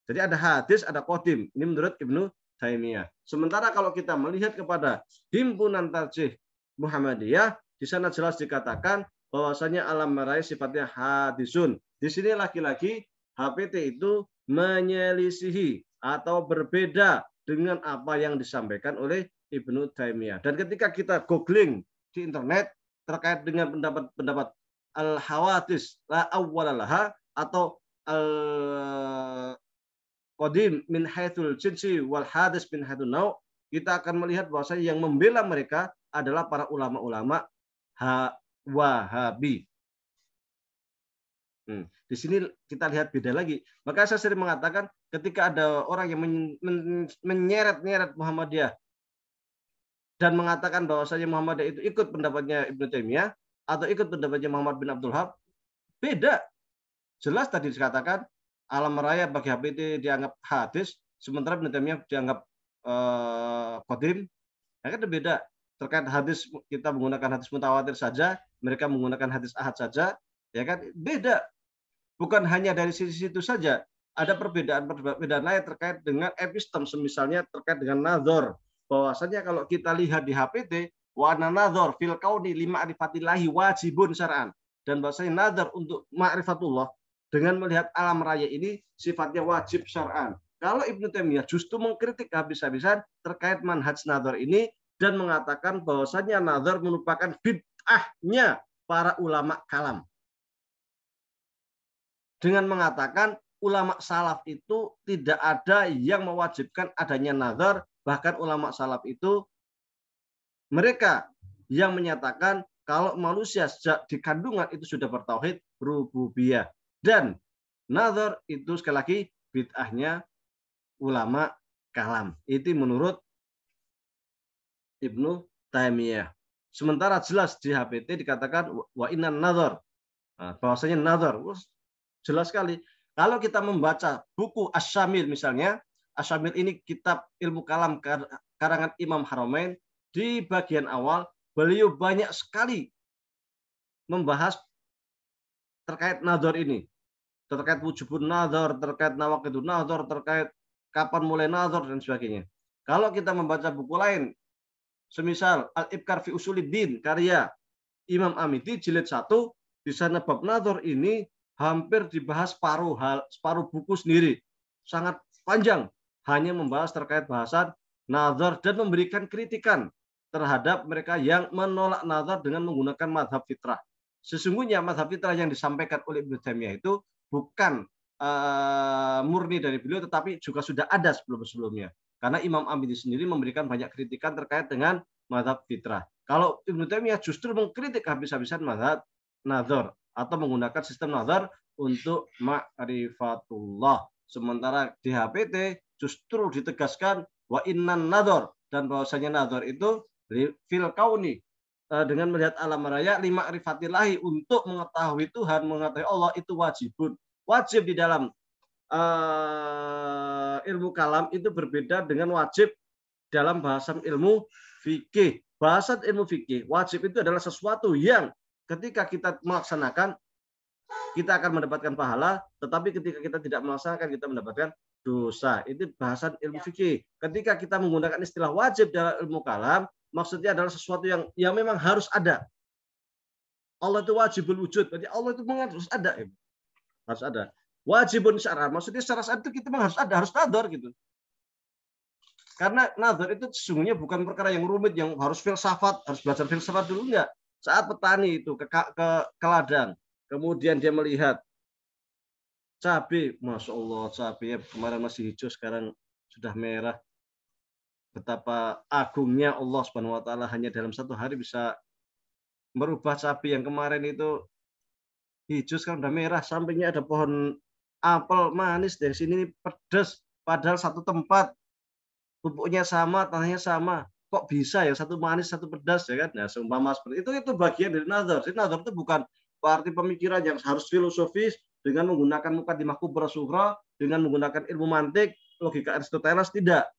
Jadi ada hadis, ada qadim. Ini menurut Ibnu Taimiyah. Sementara kalau kita melihat kepada himpunan tarjih Muhammadiyah, di sana jelas dikatakan bahwasanya alam raya sifatnya hadisun. Di sini lagi-lagi HPT itu menyelisihi atau berbeda dengan apa yang disampaikan oleh Ibnu Taimiyah. Dan ketika kita googling di internet terkait dengan pendapat al-hawadis la awwalalaha atau qadim min haitsul jinsi wal hadis min haitsun nau', kita akan melihat bahwasanya yang membela mereka adalah para ulama-ulama Wahabi. Di sini kita lihat beda lagi. Maka saya sering mengatakan ketika ada orang yang menyeret-nyeret Muhammadiyah dan mengatakan bahwasanya Muhammadiyah itu ikut pendapatnya Ibnu Taimiyah atau ikut pendapatnya Muhammad bin Abdul Wahab, beda. Jelas tadi dikatakan alam raya bagi HPT dianggap hadis, sementara Ibnu Taimiyah dianggap qadim. Ya kan beda. Terkait hadis kita menggunakan hadis mutawatir saja, mereka menggunakan hadis ahad saja, ya kan beda. Bukan hanya dari sisi itu saja, ada perbedaan lain terkait dengan epistem, misalnya terkait dengan nazar. Bahwasanya kalau kita lihat di HPT, wa nazar fil kauni li ma'rifatillahi wajibun syar'an, dan bahwasanya nazar untuk ma'rifatullah dengan melihat alam raya ini sifatnya wajib syar'an. Kalau Ibnu Taimiyah justru mengkritik habis-habisan terkait manhaj nazar ini dan mengatakan bahwasanya nazar merupakan bid'ahnya para ulama kalam. Dengan mengatakan ulama salaf itu tidak ada yang mewajibkan adanya nazar, bahkan ulama salaf itu mereka yang menyatakan kalau manusia sejak di kandungan itu sudah bertauhid rububiyah, dan nazar itu sekali lagi bid'ahnya ulama kalam. Itu menurut Ibnu Taimiyah. Sementara jelas di HPT dikatakan wa innan nazar, bahwasanya nazar jelas sekali. Kalau kita membaca buku Asy-Syamil misalnya, Asy-Syamil ini kitab ilmu kalam karangan Imam Haramain, di bagian awal beliau banyak sekali membahas terkait nazar ini, terkait wujubun nazar, terkait nawaqidun nazar, terkait kapan mulai nazar dan sebagainya. Kalau kita membaca buku lain, semisal Al-Ibkar fi Usuluddin karya Imam Amidi jilid 1, di sana bab nazar ini hampir dibahas separuh buku sendiri, sangat panjang, hanya membahas terkait bahasan nazar dan memberikan kritikan terhadap mereka yang menolak nazar dengan menggunakan mazhab fitrah. Sesungguhnya mazhab fitrah yang disampaikan oleh Ibnu Taimiyah itu bukan murni dari beliau, tetapi juga sudah ada sebelum-sebelumnya. Karena Imam Amidi sendiri memberikan banyak kritikan terkait dengan mazhab fitrah. Kalau Ibnu Taimiyah justru mengkritik habis-habisan mazhab nazar atau menggunakan sistem nazar untuk ma'rifatullah. Sementara di HPT justru ditegaskan wa innan nazar, dan bahwasanya nazar itu fil kauni, dengan melihat alam raya li ma'rifatillahi, untuk mengetahui Tuhan, mengetahui Allah, itu wajibun. Wajib di dalam ilmu kalam itu berbeda dengan wajib dalam bahasan ilmu fikih. Bahasan ilmu fikih, wajib itu adalah sesuatu yang ketika kita melaksanakan, kita akan mendapatkan pahala, tetapi ketika kita tidak melaksanakan, kita mendapatkan dosa. Itu bahasan ilmu fikih. Ketika kita menggunakan istilah wajib dalam ilmu kalam, maksudnya adalah sesuatu yang memang harus ada. Allah itu wajibul wujud, berarti Allah itu memang harus ada. Harus ada. Wajibun syar'an, maksudnya secara syar'i itu kita memang harus ada, harus nazar gitu. Karena nazar itu sesungguhnya bukan perkara yang rumit, yang harus filsafat, harus belajar filsafat dulu, enggak. Saat petani itu ke ladang, kemudian dia melihat cabai, masya Allah, cabai kemarin masih hijau, sekarang sudah merah. Betapa agungnya Allah Subhanahu Wa Taala, hanya dalam satu hari bisa merubah cabai yang kemarin itu hijau sekarang udah merah. Sampingnya ada pohon apel manis, dari sini pedas, padahal satu tempat, pupuknya sama, tanahnya sama. Kok bisa ya satu manis satu pedas, ya kan? Nah, seumpama seperti itu bagian dari nazar. Jadi nazar itu bukan arti pemikiran yang harus filosofis dengan menggunakan muqaddimah kubra sughra, dengan menggunakan ilmu mantik, logika Aristoteles, tidak.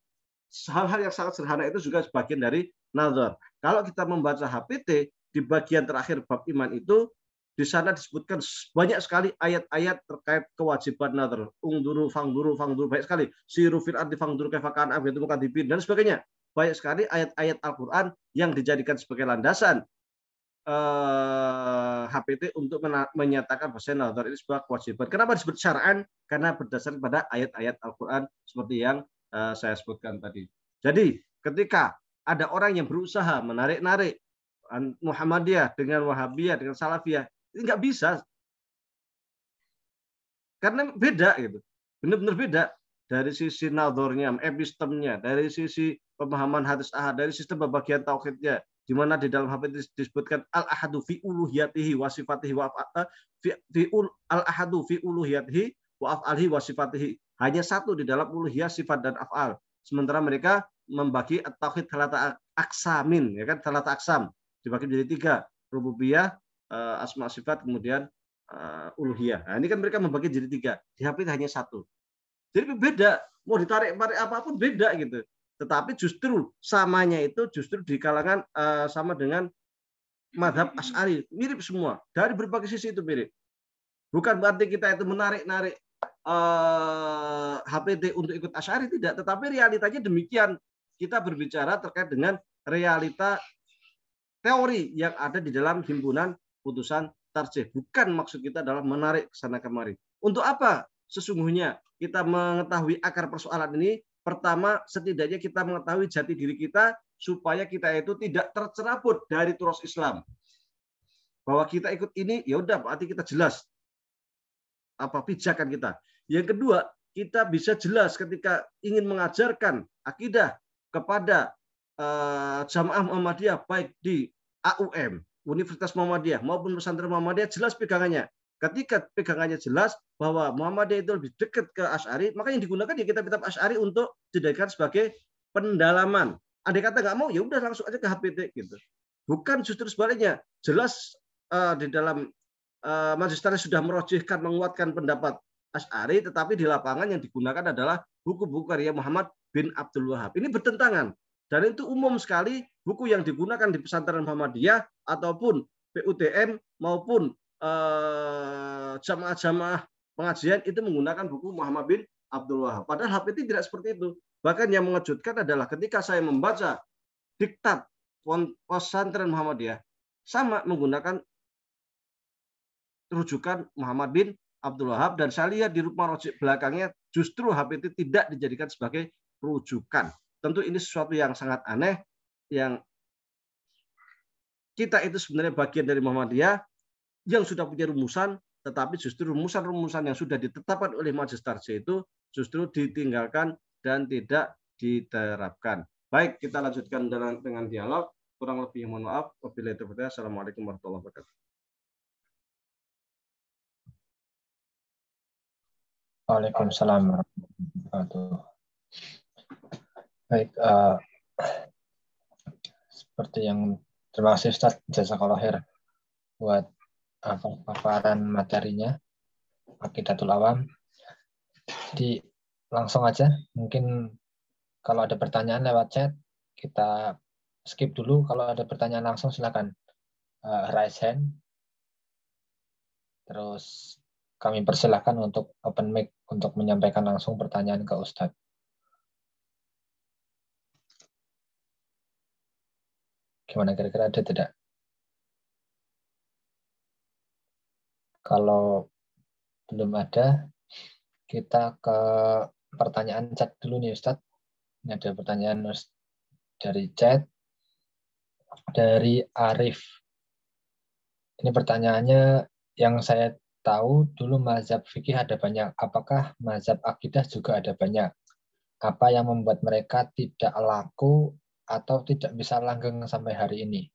Hal-hal yang sangat sederhana itu juga sebagian dari nazar. Kalau kita membaca HPT di bagian terakhir bab iman itu, di sana disebutkan banyak sekali ayat-ayat terkait kewajiban nazar. Ungduru, fangduru, banyak sekali. Siru fil ardi fangduru kaifa kana aqibatu mukadzibin dan sebagainya. Banyak sekali ayat-ayat Al-Quran yang dijadikan sebagai landasan HPT untuk menyatakan bahwa nazar ini sebuah kewajiban. Kenapa disebut syar'an? Karena berdasarkan pada ayat-ayat Al-Quran seperti yang saya sebutkan tadi. Jadi ketika ada orang yang berusaha menarik-narik Muhammadiyah dengan Wahabiyah, dengan Salafiyah, ini nggak bisa. Karena beda gitu. Benar-benar beda. dari sisi nadornya, epistemnya, dari sisi pemahaman hadis ahad, dari sistem pembagian tauhidnya, di mana di dalam hadis disebutkan al-ahadu fi uluhiyatihi wa sifatihi wa al-ahadu fi uluhiyatihi wa af'alihi wa sifatihi. Hanya satu di dalam uluhiyah, sifat dan af'al. Sementara mereka membagi tauhid talata aksamin, ya kan, talata aksam, dibagi menjadi 3, rububiyah, asma sifat, kemudian uluhiyah. Nah, ini kan mereka membagi jadi 3, di HP hanya 1. Jadi beda, mau ditarik-tarik apapun beda gitu. Tetapi justru samanya itu justru di kalangan sama dengan mazhab Asy'ari, mirip semua. Dari berbagai sisi itu mirip. Bukan berarti kita itu menarik-narik HPT untuk ikut Asy'ari, tidak. Tetapi realitanya demikian. Kita berbicara terkait dengan realita teori yang ada di dalam himpunan putusan tarjih. Bukan maksud kita adalah menarik ke sana kemari. Untuk apa? Sesungguhnya kita mengetahui akar persoalan ini. Pertama, setidaknya kita mengetahui jati diri kita supaya kita itu tidak tercerabut dari turos Islam. Bahwa kita ikut ini, ya udah berarti kita jelas apa pijakan kita. Yang kedua, kita bisa jelas ketika ingin mengajarkan akidah kepada jamaah Muhammadiyah baik di AUM, Universitas Muhammadiyah maupun pesantren Muhammadiyah, jelas pegangannya. Ketika pegangannya jelas bahwa Muhammadiyah itu lebih dekat ke Asy'ari, maka yang digunakan ya kitab-kitab Asy'ari untuk dijadikan sebagai pendalaman. Andai kata nggak mau, ya udah langsung aja ke HPT gitu. Bukan justru sebaliknya. Jelas di dalam Majelis Tarjih sudah merojihkan, menguatkan pendapat Asy'ari, tetapi di lapangan yang digunakan adalah buku-buku karya Muhammad bin Abdul Wahab. Ini bertentangan. Dan itu umum sekali buku yang digunakan di pesantren Muhammadiyah ataupun PUTM maupun jamaah-jamaah pengajian itu menggunakan buku Muhammad bin Abdul Wahab. Padahal HPT tidak seperti itu. Bahkan yang mengejutkan adalah ketika saya membaca diktat pesantren Muhammadiyah, sama menggunakan rujukan Muhammad bin Abdul Wahab, dan saya lihat di rumah rojik belakangnya justru HPT tidak dijadikan sebagai rujukan. Tentu ini sesuatu yang sangat aneh, yang kita itu sebenarnya bagian dari Muhammadiyah yang sudah punya rumusan, tetapi justru rumusan-rumusan yang sudah ditetapkan oleh Majelis Tarjih itu justru ditinggalkan dan tidak diterapkan. Baik, kita lanjutkan dengan dialog. Kurang lebih mohon maaf. Wabillahi taufiq. Assalamualaikum warahmatullahi wabarakatuh. Waalaikumsalam warahmatullahi wabarakatuh. Baik, seperti yang terima kasih Ustaz Jazakallah khair buat paparan materinya Aqidatul Awam. Jadi langsung aja, mungkin kalau ada pertanyaan lewat chat kita skip dulu. Kalau ada pertanyaan langsung silakan raise hand. Terus kami persilahkan untuk open mic untuk menyampaikan langsung pertanyaan ke Ustadz. Gimana kira-kira, ada tidak? Kalau belum ada, kita ke pertanyaan chat dulu nih Ustadz. Ini ada pertanyaan dari chat, dari Arif. Ini pertanyaannya, yang saya tahu dulu mazhab fikih ada banyak. Apakah mazhab akidah juga ada banyak? Apa yang membuat mereka tidak laku atau tidak bisa langgeng sampai hari ini?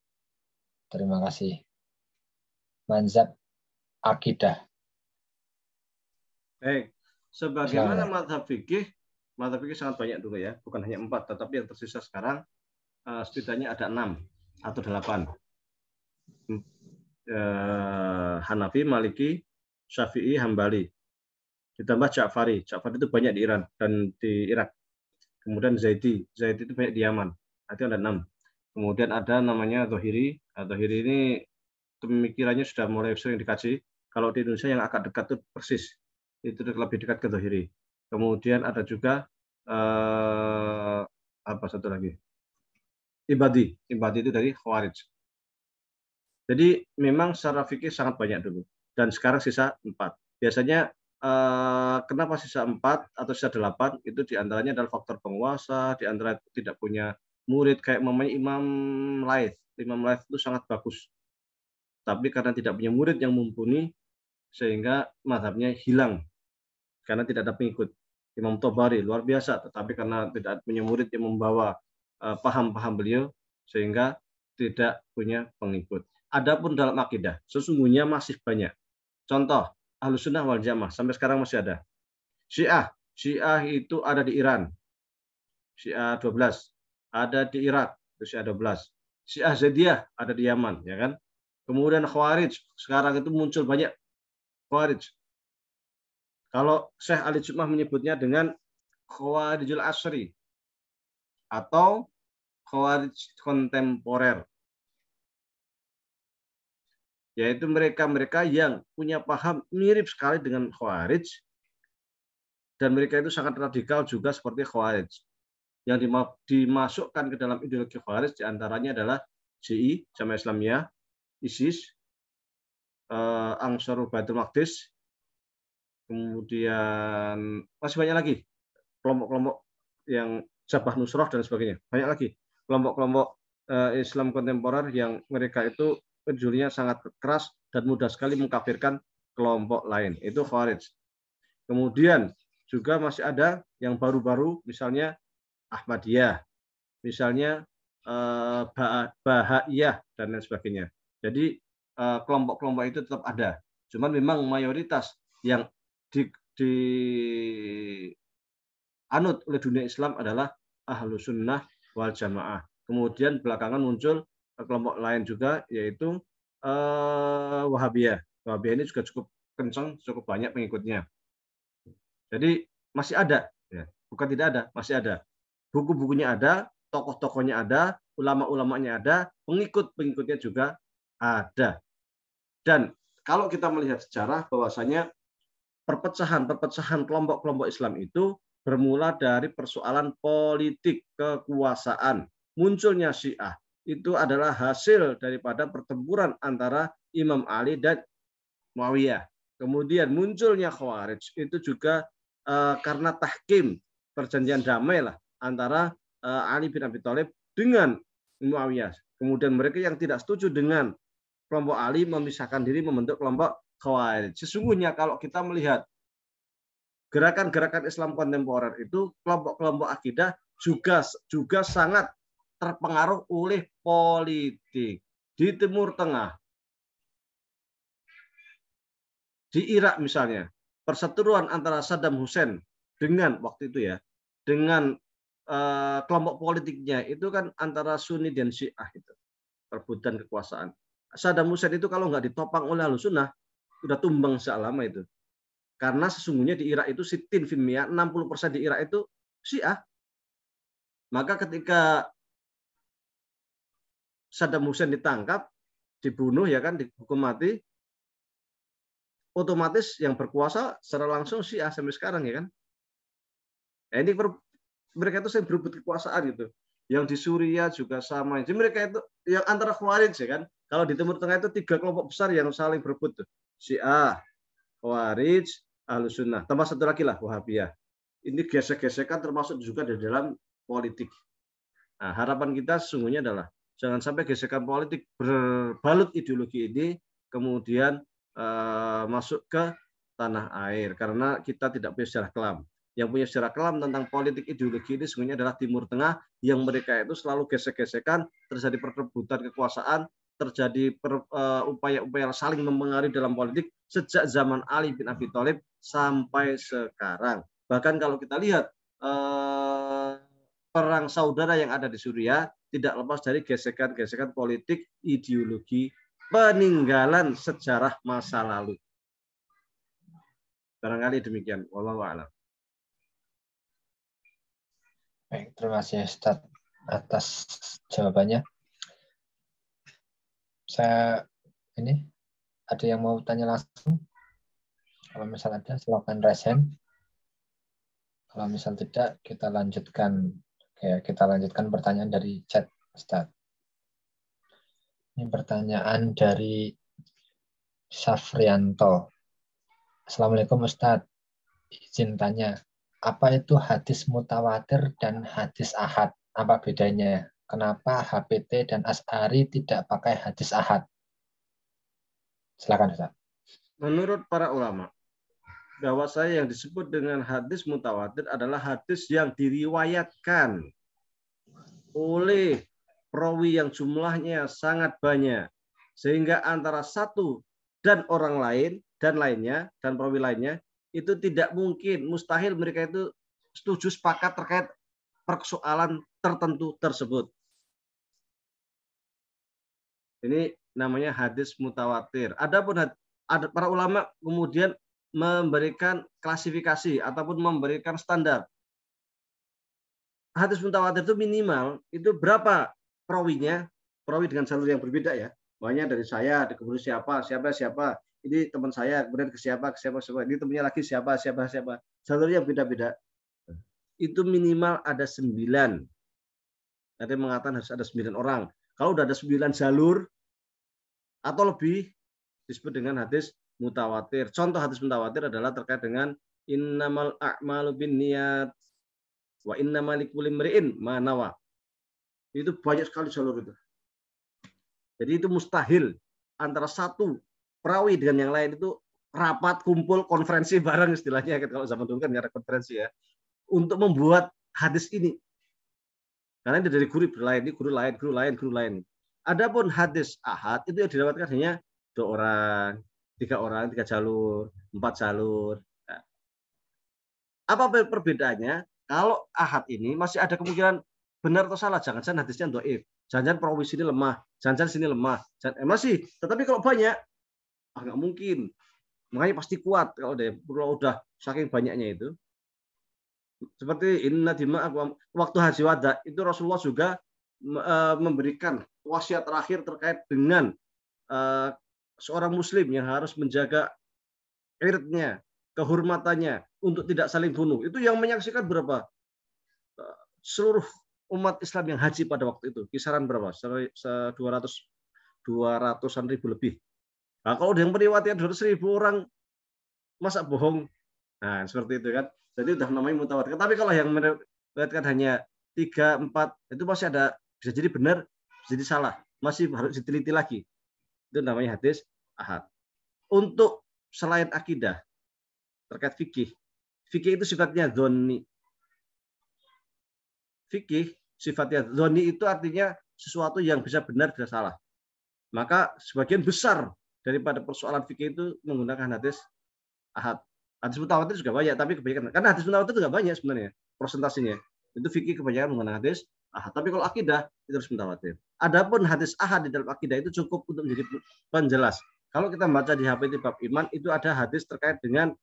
Terima kasih. Mazhab akidah. Baik, sebagaimana mazhab fikih sangat banyak dulu ya, bukan hanya 4, tetapi yang tersisa sekarang setidaknya ada 6 atau 8. Hanafi, Maliki, Syafi'i, Hambali, ditambah Ja'fari. Ja'fari itu banyak di Iran dan di Irak. Kemudian Zaidi itu banyak di Yaman. Itu ada 6. Kemudian ada namanya Dhohiri. Dhohiri ini pemikirannya sudah mulai sering dikaji. Kalau di Indonesia yang agak dekat itu persis, itu lebih dekat ke Dhohiri. Kemudian ada juga apa satu lagi, Ibadi itu dari Khawarij. Jadi memang secara fikih sangat banyak dulu, dan sekarang sisa 4. Biasanya kenapa sisa 4 atau sisa 8? Itu diantaranya adalah faktor penguasa, diantara tidak punya murid, kayak mamanya Imam Laits. Imam Laits itu sangat bagus, tapi karena tidak punya murid yang mumpuni, sehingga mazhabnya hilang karena tidak ada pengikut. Imam Tabari luar biasa, tetapi karena tidak punya murid yang membawa paham-paham beliau, sehingga tidak punya pengikut. Adapun dalam akidah, sesungguhnya masih banyak. Contoh, Ahlussunnah wal Jamaah sampai sekarang masih ada. Syiah itu ada di Iran, Syiah 12, ada di Irak, itu Syiah 12. Syiah Zaidiyah ada di Yaman, ya kan? Kemudian Khawarij, sekarang itu muncul banyak Khawarij. Kalau Syekh Ali Jum'ah menyebutnya dengan Khawarijul Asri atau Khawarij kontemporer, yaitu mereka-mereka yang punya paham mirip sekali dengan Khawarij, dan mereka itu sangat radikal juga seperti Khawarij. Yang dimasukkan ke dalam ideologi Khawarij diantaranya adalah Syi'i, Jamaah Islamiyah, ISIS, Ansarul Baitul Maqdis, kemudian masih banyak lagi kelompok-kelompok yang Jabhah Nusrah dan sebagainya. Banyak lagi kelompok-kelompok Islam kontemporer yang mereka itu penjulinya sangat keras dan mudah sekali mengkafirkan kelompok lain. Itu Khawarij. Kemudian juga masih ada yang baru-baru, misalnya Ahmadiyah, misalnya Bahaiyah dan lain sebagainya. Jadi kelompok-kelompok itu tetap ada. Cuman memang mayoritas yang dianut oleh dunia Islam adalah Ahlussunnah wal Jamaah. Kemudian belakangan muncul kelompok lain juga, yaitu Wahabiyah. Wahabiyah ini juga cukup kencang, cukup banyak pengikutnya. Jadi masih ada, ya. Bukan tidak ada, masih ada. Buku-bukunya ada, tokoh-tokohnya ada, ulama-ulamanya ada, pengikut-pengikutnya juga ada. Dan kalau kita melihat sejarah bahwasanya perpecahan kelompok-kelompok Islam itu bermula dari persoalan politik kekuasaan. Munculnya Syiah itu adalah hasil daripada pertempuran antara Imam Ali dan Muawiyah. Kemudian munculnya Khawarij itu juga karena tahkim, perjanjian damai lah antara Ali bin Abi Thalib dengan Muawiyah. Kemudian mereka yang tidak setuju dengan kelompok Ali memisahkan diri membentuk kelompok Khawarij. Sesungguhnya kalau kita melihat gerakan-gerakan Islam kontemporer itu, kelompok-kelompok akidah juga sangat terpengaruh oleh politik. Di Timur Tengah, di Irak misalnya, perseteruan antara Saddam Hussein dengan waktu itu ya, dengan kelompok politiknya itu kan antara Sunni dan Syiah itu, perebutan kekuasaan. Saddam Hussein itu kalau nggak ditopang oleh Ahlussunnah, udah tumbang sejak lama itu. Karena sesungguhnya di Irak itu Sittin fil Miyah, 60% di Irak itu Syiah. Maka ketika Saddam Hussein ditangkap, dibunuh ya kan, dihukum mati, otomatis yang berkuasa secara langsung Syiah sampai sekarang ya kan. Nah, ini mereka itu sering berebut kekuasaan gitu. Yang di Suriah juga sama. Jadi mereka itu yang antara Khawarij ya kan. Kalau di Timur Tengah itu 3 kelompok besar yang saling berebut tuh. Syiah, Khawarij, Ahlussunnah. Tambah satu lagi lah Wahabiyah. Ini gesek-gesekan termasuk juga di dalam politik. Nah, harapan kita sesungguhnya adalah jangan sampai gesekan politik berbalut ideologi ini kemudian masuk ke tanah air, karena kita tidak punya sejarah kelam. Yang punya sejarah kelam tentang politik ideologi ini sesungguhnya adalah Timur Tengah, yang mereka itu selalu gesek-gesekan, terjadi perebutan kekuasaan, terjadi upaya-upaya saling mempengaruhi dalam politik sejak zaman Ali bin Abi Thalib sampai sekarang. Bahkan kalau kita lihat perang saudara yang ada di Suriah tidak lepas dari gesekan-gesekan politik ideologi, peninggalan sejarah masa lalu. Barangkali demikian. Wallahu a'lam. Baik, terima kasih Ustaz atas jawabannya. Saya ini ada yang mau tanya langsung? Kalau misal ada, silakan raise hand. Kalau misal tidak, kita lanjutkan pertanyaan dari chat, Ustaz. Ini pertanyaan dari Safrianto. Assalamualaikum Ustaz. Izin tanya, apa itu hadis mutawatir dan hadis ahad? Apa bedanya? Kenapa HPT dan Asy'ari tidak pakai hadis ahad? Silakan Ustaz. Menurut para ulama, bahwasanya yang disebut dengan hadis mutawatir adalah hadis yang diriwayatkan oleh perawi yang jumlahnya sangat banyak, sehingga antara satu dan orang lain dan lainnya dan perawi lainnya itu tidak mungkin, mustahil mereka itu setuju sepakat terkait persoalan tertentu tersebut. Ini namanya hadis mutawatir. Adapun ada para ulama kemudian memberikan klasifikasi ataupun memberikan standar. Hadis mutawatir itu minimal itu berapa perawinya, perawi dengan jalur yang berbeda ya. Banyak dari saya, kemudian siapa, ini teman saya, kemudian ke siapa, ini temannya lagi siapa. Jalurnya beda-beda. Itu minimal ada 9. Ada yang mengatakan harus ada 9 orang. Kalau udah ada 9 jalur atau lebih disebut dengan hadis mutawatir. Contoh hadis mutawatir adalah terkait dengan innamal a'malu binniyat wa innamal likulli imri'in ma nawa. Itu banyak sekali jalur itu. Jadi itu mustahil antara satu perawi dengan yang lain itu rapat, kumpul, konferensi bareng istilahnya kalau zaman dulu kan ya ada konferensi ya untuk membuat hadis ini. Karena ini dari guru lain, ini guru lain. Adapun hadis ahad itu yang didapatkan hanya 2 orang, 3 orang, 3 jalur, 4 jalur. Nah, apa perbedaannya? Kalau ahad ini masih ada kemungkinan benar atau salah. Jangan-jangan hadisnya dhaif. Jangan-jangan perawi sini lemah. Jangan-jangan sini lemah. Masih. Tetapi kalau banyak, nggak mungkin. Makanya pasti kuat kalau udah saking banyaknya itu. Seperti inna dima'akum waktu haji wada itu Rasulullah juga memberikan wasiat terakhir terkait dengan seorang muslim yang harus menjaga irdnya, kehormatannya untuk tidak saling bunuh. Itu yang menyaksikan berapa? Seluruh umat Islam yang haji pada waktu itu. Kisaran berapa? 200-an ribu lebih. Nah, kalau yang periwayatan 200.000 orang masa bohong? Nah, seperti itu kan. Jadi sudah namanya mutawatir. Tapi kalau yang meriwayatkan hanya 3, 4 itu masih ada, bisa jadi benar, bisa jadi salah. Masih harus diteliti lagi. Itu namanya hadis ahad. Untuk selain akidah terkait fikih. Fikih itu sifatnya dzonni. Fikih sifatnya dzonni itu artinya sesuatu yang bisa benar bisa salah. Maka sebagian besar daripada persoalan fikih itu menggunakan hadis ahad. Hadis mutawatir juga banyak, tapi kebanyakan karena hadis mutawatir juga banyak sebenarnya persentasinya. Itu fikih kebanyakan menggunakan hadis ahad. Tapi kalau akidah itu harus mutawatir. Adapun hadis ahad di dalam akidah itu cukup untuk menjadi penjelas. Kalau kita baca di HP bab iman itu ada hadis terkait dengan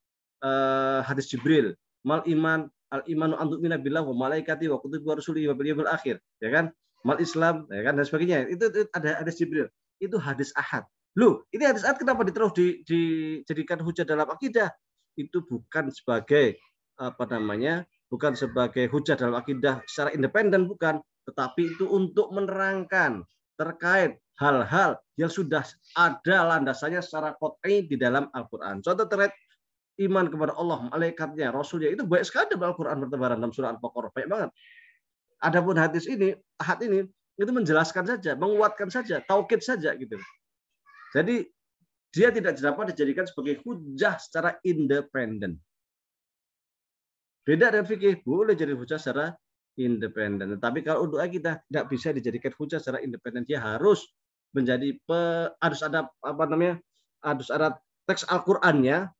hadis Jibril. Mal iman al imanu an tu'mina billah wa malaikati wa kutubi wa rusuli wa bil yaumil akhir, ya kan? Mal Islam, ya kan, dan sebagainya. Itu ada hadis Jibril. Itu hadis ahad. Loh, ini hadis ahad kenapa diterus dijadikan hujah dalam akidah? Itu bukan sebagai bukan sebagai hujah dalam akidah secara independen, bukan, tetapi itu untuk menerangkan terkait hal-hal yang sudah ada landasannya secara qat'i di dalam Al-Qur'an. Contoh terkait iman kepada Allah, malaikatnya, rasulnya itu banyak sekali dalam Al-Qur'an bertebaran dalam surah Al-Baqarah, banyak banget. Adapun hadis ini, ahad ini itu menjelaskan saja, menguatkan saja, taukid saja gitu. Jadi dia tidak dapat dijadikan sebagai hujah secara independen. Beda dengan fikih, boleh jadi hujah secara independen. Tapi kalau untuk kita tidak bisa dijadikan hujah secara independen, dia harus menjadi harus ada harus ada teks Al-Qur'annya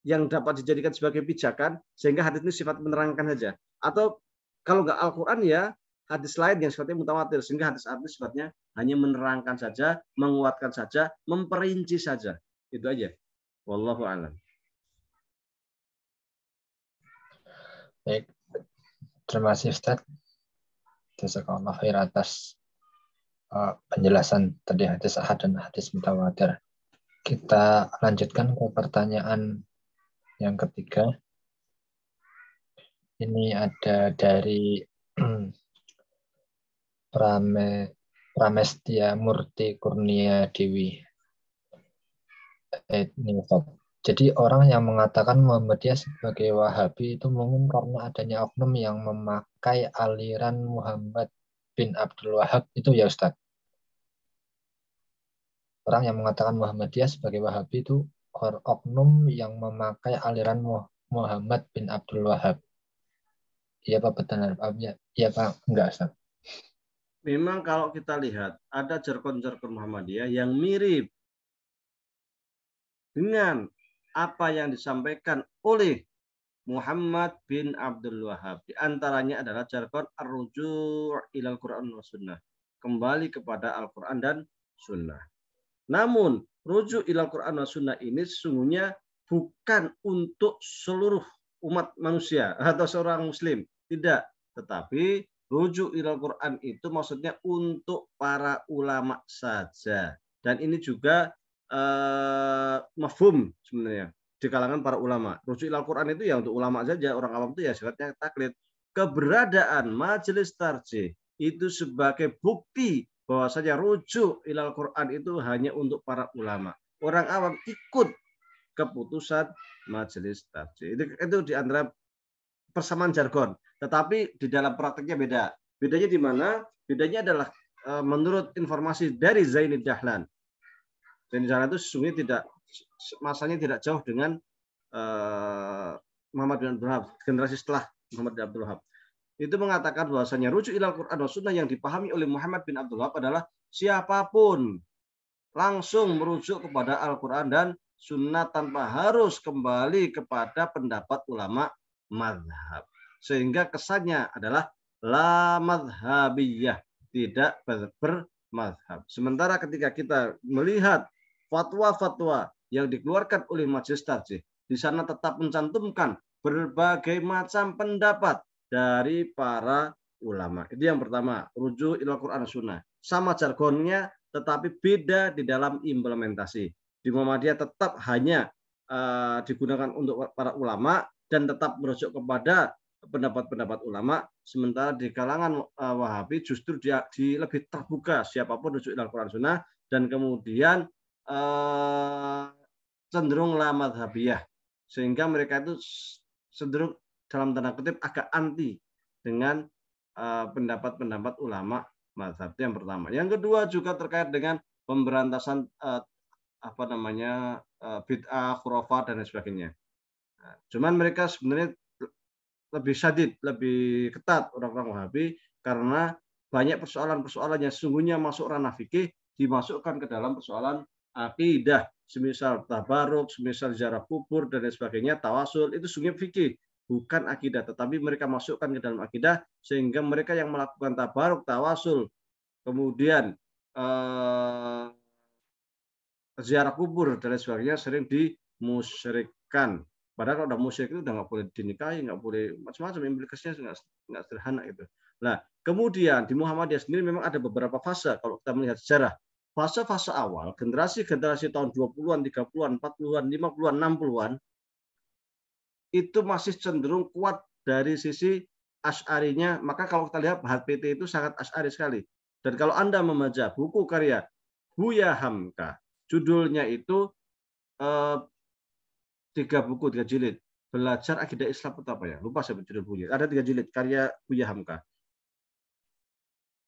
yang dapat dijadikan sebagai pijakan sehingga hadis ini sifat menerangkan saja. Atau kalau nggak Al-Qur'an ya hadis lain yang sifatnya mutawatir sehingga hadis sifatnya hanya menerangkan saja, menguatkan saja, memperinci saja. Itu aja. Wallahu a'lam. Baik. Terima kasih Ustaz. Jazakallahu khair atas penjelasan tadi hadis ahad dan hadis mutawatir. Kita lanjutkan ke pertanyaan yang ketiga. Ini ada dari Pramestia Murti Kurnia Dewi. Jadi orang yang mengatakan Muhammadiyah sebagai Wahabi itu mungkin karena adanya oknum yang memakai aliran Muhammad bin Abdul Wahab itu ya Ustaz. Orang yang mengatakan Muhammadiyah sebagai Wahabi itu oknum yang memakai aliran Muhammad bin Abdul Wahab. Iya Pak, benar Pak. Iya Pak, enggak Ustaz. Memang kalau kita lihat ada jargon-jargon Muhammadiyah yang mirip dengan apa yang disampaikan oleh Muhammad bin Abdul Wahab. Di antaranya adalah jargon ar-ruju' ilal Quran wa sunnah. Kembali kepada Al-Quran dan sunnah. Namun, rujuk ilal Quran wa sunnah ini sesungguhnya bukan untuk seluruh umat manusia atau seorang muslim. Tidak. Tetapi rujuk ilal Quran itu maksudnya untuk para ulama saja. Dan ini juga mafhum sebenarnya di kalangan para ulama. Rujuk ilal Quran itu ya untuk ulama saja, orang awam itu ya sifatnya taklid. Keberadaan majelis tarjih itu sebagai bukti bahwasanya rujuk ilal Quran itu hanya untuk para ulama. Orang awam ikut keputusan majelis tarjih. Itu di antara persamaan jargon. Tetapi di dalam prakteknya beda. Bedanya di mana? Bedanya adalah menurut informasi dari Zainud Dahlan. Zainud Dahlan itu sesungguhnya tidak masanya tidak jauh dengan Muhammad bin Abdul Wahab, generasi setelah Muhammad bin Abdul Wahab. Itu mengatakan bahwasanya rujuk ilal Quran dan sunnah yang dipahami oleh Muhammad bin Abdul Wahab adalah siapapun langsung merujuk kepada Al-Quran dan sunnah tanpa harus kembali kepada pendapat ulama mazhab. Sehingga kesannya adalah la mazhabiyah, tidak bermazhab. Sementara ketika kita melihat fatwa-fatwa yang dikeluarkan oleh majelis tarjih, di sana tetap mencantumkan berbagai macam pendapat dari para ulama. Itu yang pertama, rujuk ilal Quran sunnah. Sama jargonnya, tetapi beda di dalam implementasi. Di Muhammadiyah tetap hanya digunakan untuk para ulama dan tetap merujuk kepada pendapat-pendapat ulama. Sementara di kalangan Wahabi justru dia lebih terbuka siapapun rujuk ilal Quran sunnah dan kemudian cenderung la madhabiyah. Sehingga mereka itu cenderung dalam tanda kutip agak anti dengan pendapat-pendapat ulama mazhab. Itu yang pertama. Yang kedua juga terkait dengan pemberantasan bid'ah, khurafat dan lain sebagainya. Nah, cuman mereka sebenarnya lebih syadid, lebih ketat orang-orang Wahabi karena banyak persoalan-persoalan yang sesungguhnya masuk ranah fikih dimasukkan ke dalam persoalan akidah, semisal tabaruk, semisal ziarah kubur dan lain sebagainya, tawasul, itu sungguh fikih, bukan akidah, tetapi mereka masukkan ke dalam akidah sehingga mereka yang melakukan tabaruk, tawasul, kemudian ziarah kubur dan lain sebagainya sering dimusyrikkan. Padahal kalau udah musyrik itu udah nggak boleh dinikahi, nggak boleh macam-macam, implikasinya nggak sederhana itu. Nah, kemudian di Muhammadiyah sendiri memang ada beberapa fase kalau kita melihat sejarah. Fase-fase awal, generasi-generasi tahun 20-an, 30-an, 40-an, 50-an, 60-an, itu masih cenderung kuat dari sisi Asy'arinya. Maka kalau kita lihat HPT itu sangat Asy'ari sekali. Dan kalau Anda membaca buku karya Buya Hamka, judulnya itu 3 buku, 3 jilid. Belajar Akidah Islam itu apa ya? Lupa saya judul bukunya. Ada 3 jilid karya Buya Hamka.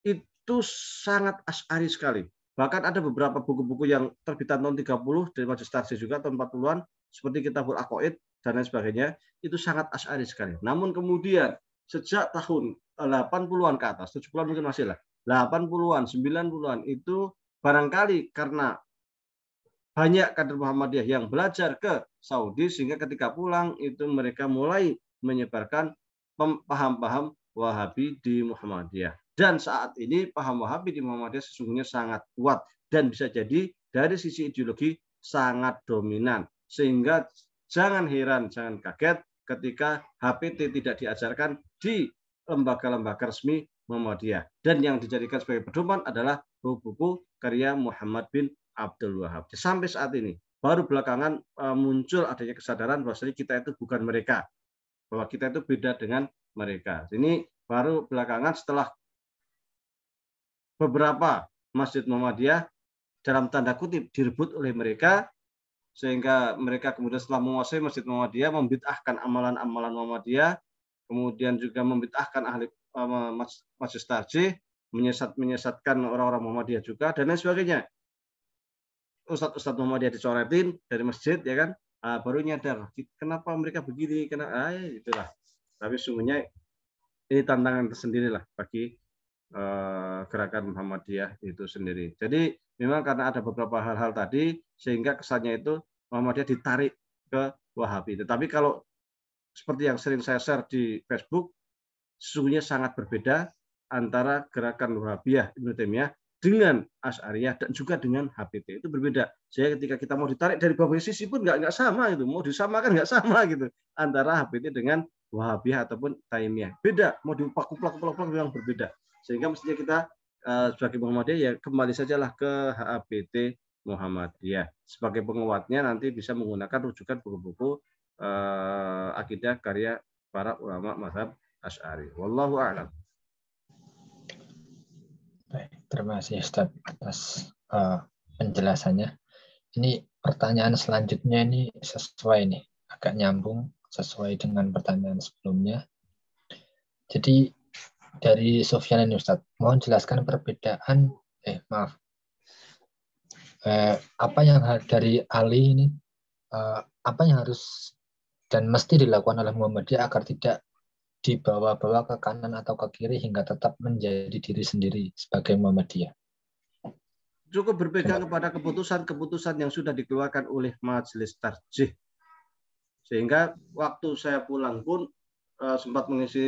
Itu sangat Asy'ari sekali. Bahkan ada beberapa buku-buku yang terbitan tahun 30 dari Majelis Tarjih juga tahun 40-an seperti Kitabul Aqaid dan lain sebagainya, itu sangat Asy'ari sekali. Namun kemudian sejak tahun 80-an ke atas, 70-an mungkin masih lah, 80-an, 90-an itu barangkali karena banyak kader Muhammadiyah yang belajar ke Saudi sehingga ketika pulang itu mereka mulai menyebarkan paham-paham Wahabi di Muhammadiyah. Dan saat ini paham Wahabi di Muhammadiyah sesungguhnya sangat kuat dan bisa jadi dari sisi ideologi sangat dominan. Sehingga jangan heran, jangan kaget ketika HPT tidak diajarkan di lembaga-lembaga resmi Muhammadiyah. Dan yang dijadikan sebagai pedoman adalah buku karya Muhammad bin Abdul Wahab. Sampai saat ini baru belakangan muncul adanya kesadaran bahwasanya kita itu bukan mereka, bahwa kita itu beda dengan mereka. Ini baru belakangan setelah beberapa masjid Muhammadiyah dalam tanda kutip direbut oleh mereka, sehingga mereka kemudian setelah menguasai masjid Muhammadiyah membid'ahkan amalan-amalan Muhammadiyah, kemudian juga membid'ahkan ahli majelis tarjih, menyesatkan orang-orang Muhammadiyah juga dan lain sebagainya. Ustadz Muhammadiyah dicoretin dari masjid, ya kan? Baru nyadar kenapa mereka begini, itulah. Tapi sungguhnya ini tantangan tersendiri lah bagi gerakan Muhammadiyah itu sendiri. Jadi memang karena ada beberapa hal-hal tadi sehingga kesannya itu Muhammadiyah ditarik ke Wahabi. Tetapi kalau seperti yang sering saya share di Facebook, sesungguhnya sangat berbeda antara gerakan Wahabiyah Ibnu Taimiyah dengan Asy'ariyah dan juga dengan HPT. Itu berbeda. Jadi ketika kita mau ditarik dari berbagai sisi pun nggak sama gitu. Mau disamakan nggak sama gitu antara HPT dengan Wahabiyah ataupun Taimiyah. Beda. Mau diupak-upak memang berbeda. Sehingga mestinya kita sebagai Muhammadiyah ya kembali sajalah ke HPT Muhammadiyah. Sebagai penguatnya nanti bisa menggunakan rujukan buku-buku akidah karya para ulama mazhab Asy'ari. Wallahu a'lam. Baik, terima kasih Ustaz atas penjelasannya. Ini pertanyaan selanjutnya ini sesuai nih, agak nyambung sesuai dengan pertanyaan sebelumnya. Jadi dari Sufyan ini Ustaz, mohon jelaskan perbedaan, apa yang dari Ali ini, apa yang harus dan mesti dilakukan oleh Muhammadiyah agar tidak dibawa-bawa ke kanan atau ke kiri hingga tetap menjadi diri sendiri sebagai Muhammadiyah. Cukup berpegang kepada keputusan-keputusan yang sudah dikeluarkan oleh Majelis Tarjih. Sehingga waktu saya pulang pun sempat mengisi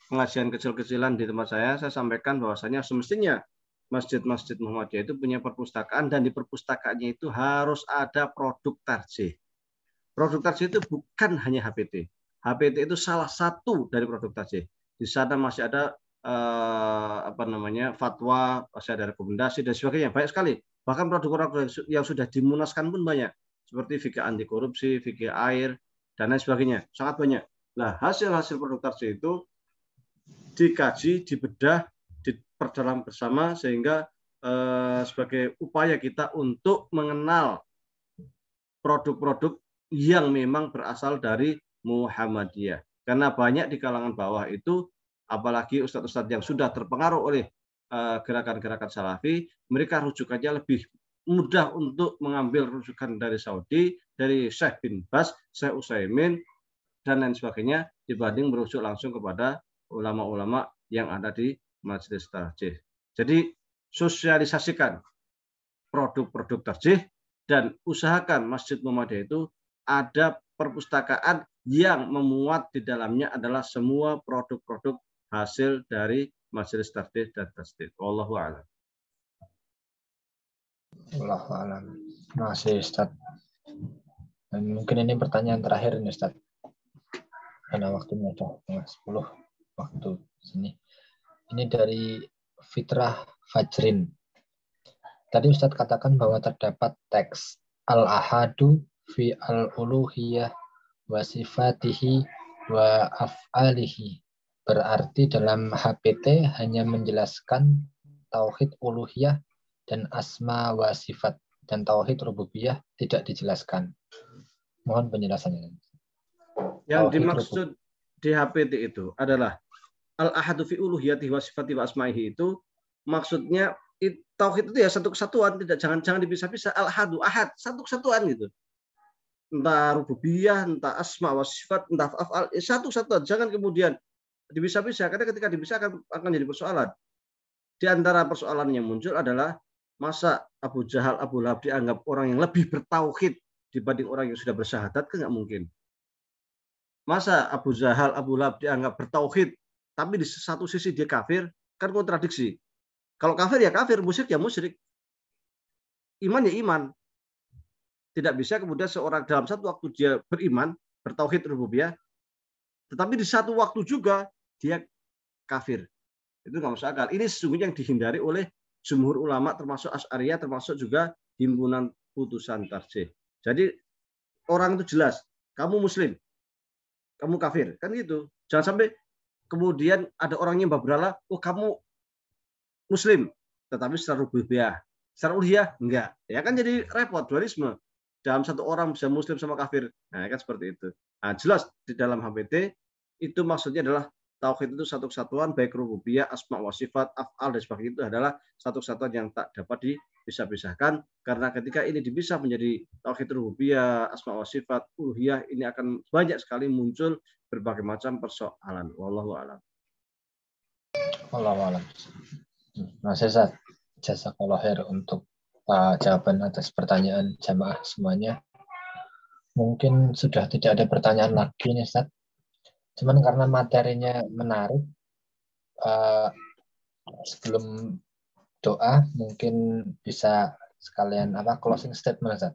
pengajian kecil-kecilan di tempat saya sampaikan bahwasanya semestinya masjid-masjid Muhammadiyah itu punya perpustakaan dan di perpustakaannya itu harus ada produk tarjih. Produk tarjih itu bukan hanya HPT. HPT itu salah satu dari produk tarjih. Di sana masih ada fatwa, masih ada rekomendasi dan sebagainya, banyak sekali. Bahkan produk-produk yang sudah dimunaskan pun banyak, seperti fikih anti korupsi, fikih air dan lain sebagainya, sangat banyak. Nah, hasil-hasil produk tarjih itu dikaji, dibedah, diperdalam bersama sehingga sebagai upaya kita untuk mengenal produk-produk yang memang berasal dari Muhammadiyah. Karena banyak di kalangan bawah itu, apalagi ustadz-ustadz yang sudah terpengaruh oleh gerakan-gerakan salafi, mereka rujukannya lebih mudah untuk mengambil rujukan dari Saudi, dari Syekh bin Baz, Syekh Utsaimin, dan lain sebagainya, dibanding merujuk langsung kepada ulama-ulama yang ada di Majelis Tarjih. Jadi sosialisasikan produk-produk tarjih dan usahakan Masjid Muhammadiyah itu ada perpustakaan yang memuat di dalamnya adalah semua produk-produk hasil dari Majelis Tarjih dan Tasdid. Wallahu a'lam. Wallahu a'lam. Terima kasih Ustaz. Dan mungkin ini pertanyaan terakhir ini Ustaz. Karena waktunya sudah 10 waktu sini. Ini dari Fitrah Fajrin. Tadi Ustaz katakan bahwa terdapat teks al-ahadu fi al-uluhiyah wa sifatihi wa af'alihi. Berarti dalam HPT hanya menjelaskan tauhid uluhiyah dan asma wa sifat, dan tauhid rububiyah tidak dijelaskan. Mohon penjelasannya. Yang dimaksud di HPT itu adalah al-ahadu fi uluhiyatihi wa sifatihi wa asma'ihi itu maksudnya tauhid itu ya satu kesatuan, tidak jangan dipisah-pisah. Al-ahadu, ahad, satu kesatuan gitu. Entah rububiyah, entah asma wa sifat, entah af'al, satu-satuan. Jangan kemudian dipisah-pisah, karena ketika dipisah akan jadi persoalan. Di antara persoalan yang muncul adalah masa Abu Jahal, Abu Lahab dianggap orang yang lebih bertauhid dibanding orang yang sudah bersyahadat? Kan nggak mungkin. Masa Abu Jahal, Abu Lahab dianggap bertauhid, tapi di satu sisi dia kafir? Kan kontradiksi. Kalau kafir ya kafir, musyrik ya musyrik. Iman ya iman. Tidak bisa kemudian seorang dalam satu waktu dia beriman, bertauhid rububiyah, tetapi di satu waktu juga dia kafir. Itu nggak masuk akal. Ini sesungguhnya yang dihindari oleh jumhur ulama, termasuk Asy'ariyah, termasuk juga himpunan putusan tarjih. Jadi orang itu jelas, kamu muslim, kamu kafir, kan gitu. Jangan sampai kemudian ada orang yang berhala, oh kamu muslim, tetapi secara rububiyah, secara uluhiyah enggak. Ya kan jadi repot, dualisme. Dalam satu orang bisa muslim sama kafir. Nah, kan seperti itu. Nah, jelas di dalam HPT itu maksudnya adalah tauhid itu satu kesatuan, baik rububiyah, asma wa sifat, af'al dan sebagainya itu adalah satu kesatuan yang tak dapat dipisah-pisahkan. Karena ketika ini dipisah menjadi tauhid rububiyah, asma wa sifat, uluhiyah, ini akan banyak sekali muncul berbagai macam persoalan. Wallahu a'lam. Wallahu a'lam. Mas Zat, jazakallahu khair untuk jawaban atas pertanyaan jamaah semuanya. Mungkin sudah tidak ada pertanyaan lagi nih, Ustaz. Cuman karena materinya menarik, sebelum doa mungkin bisa sekalian closing statement, Ustaz.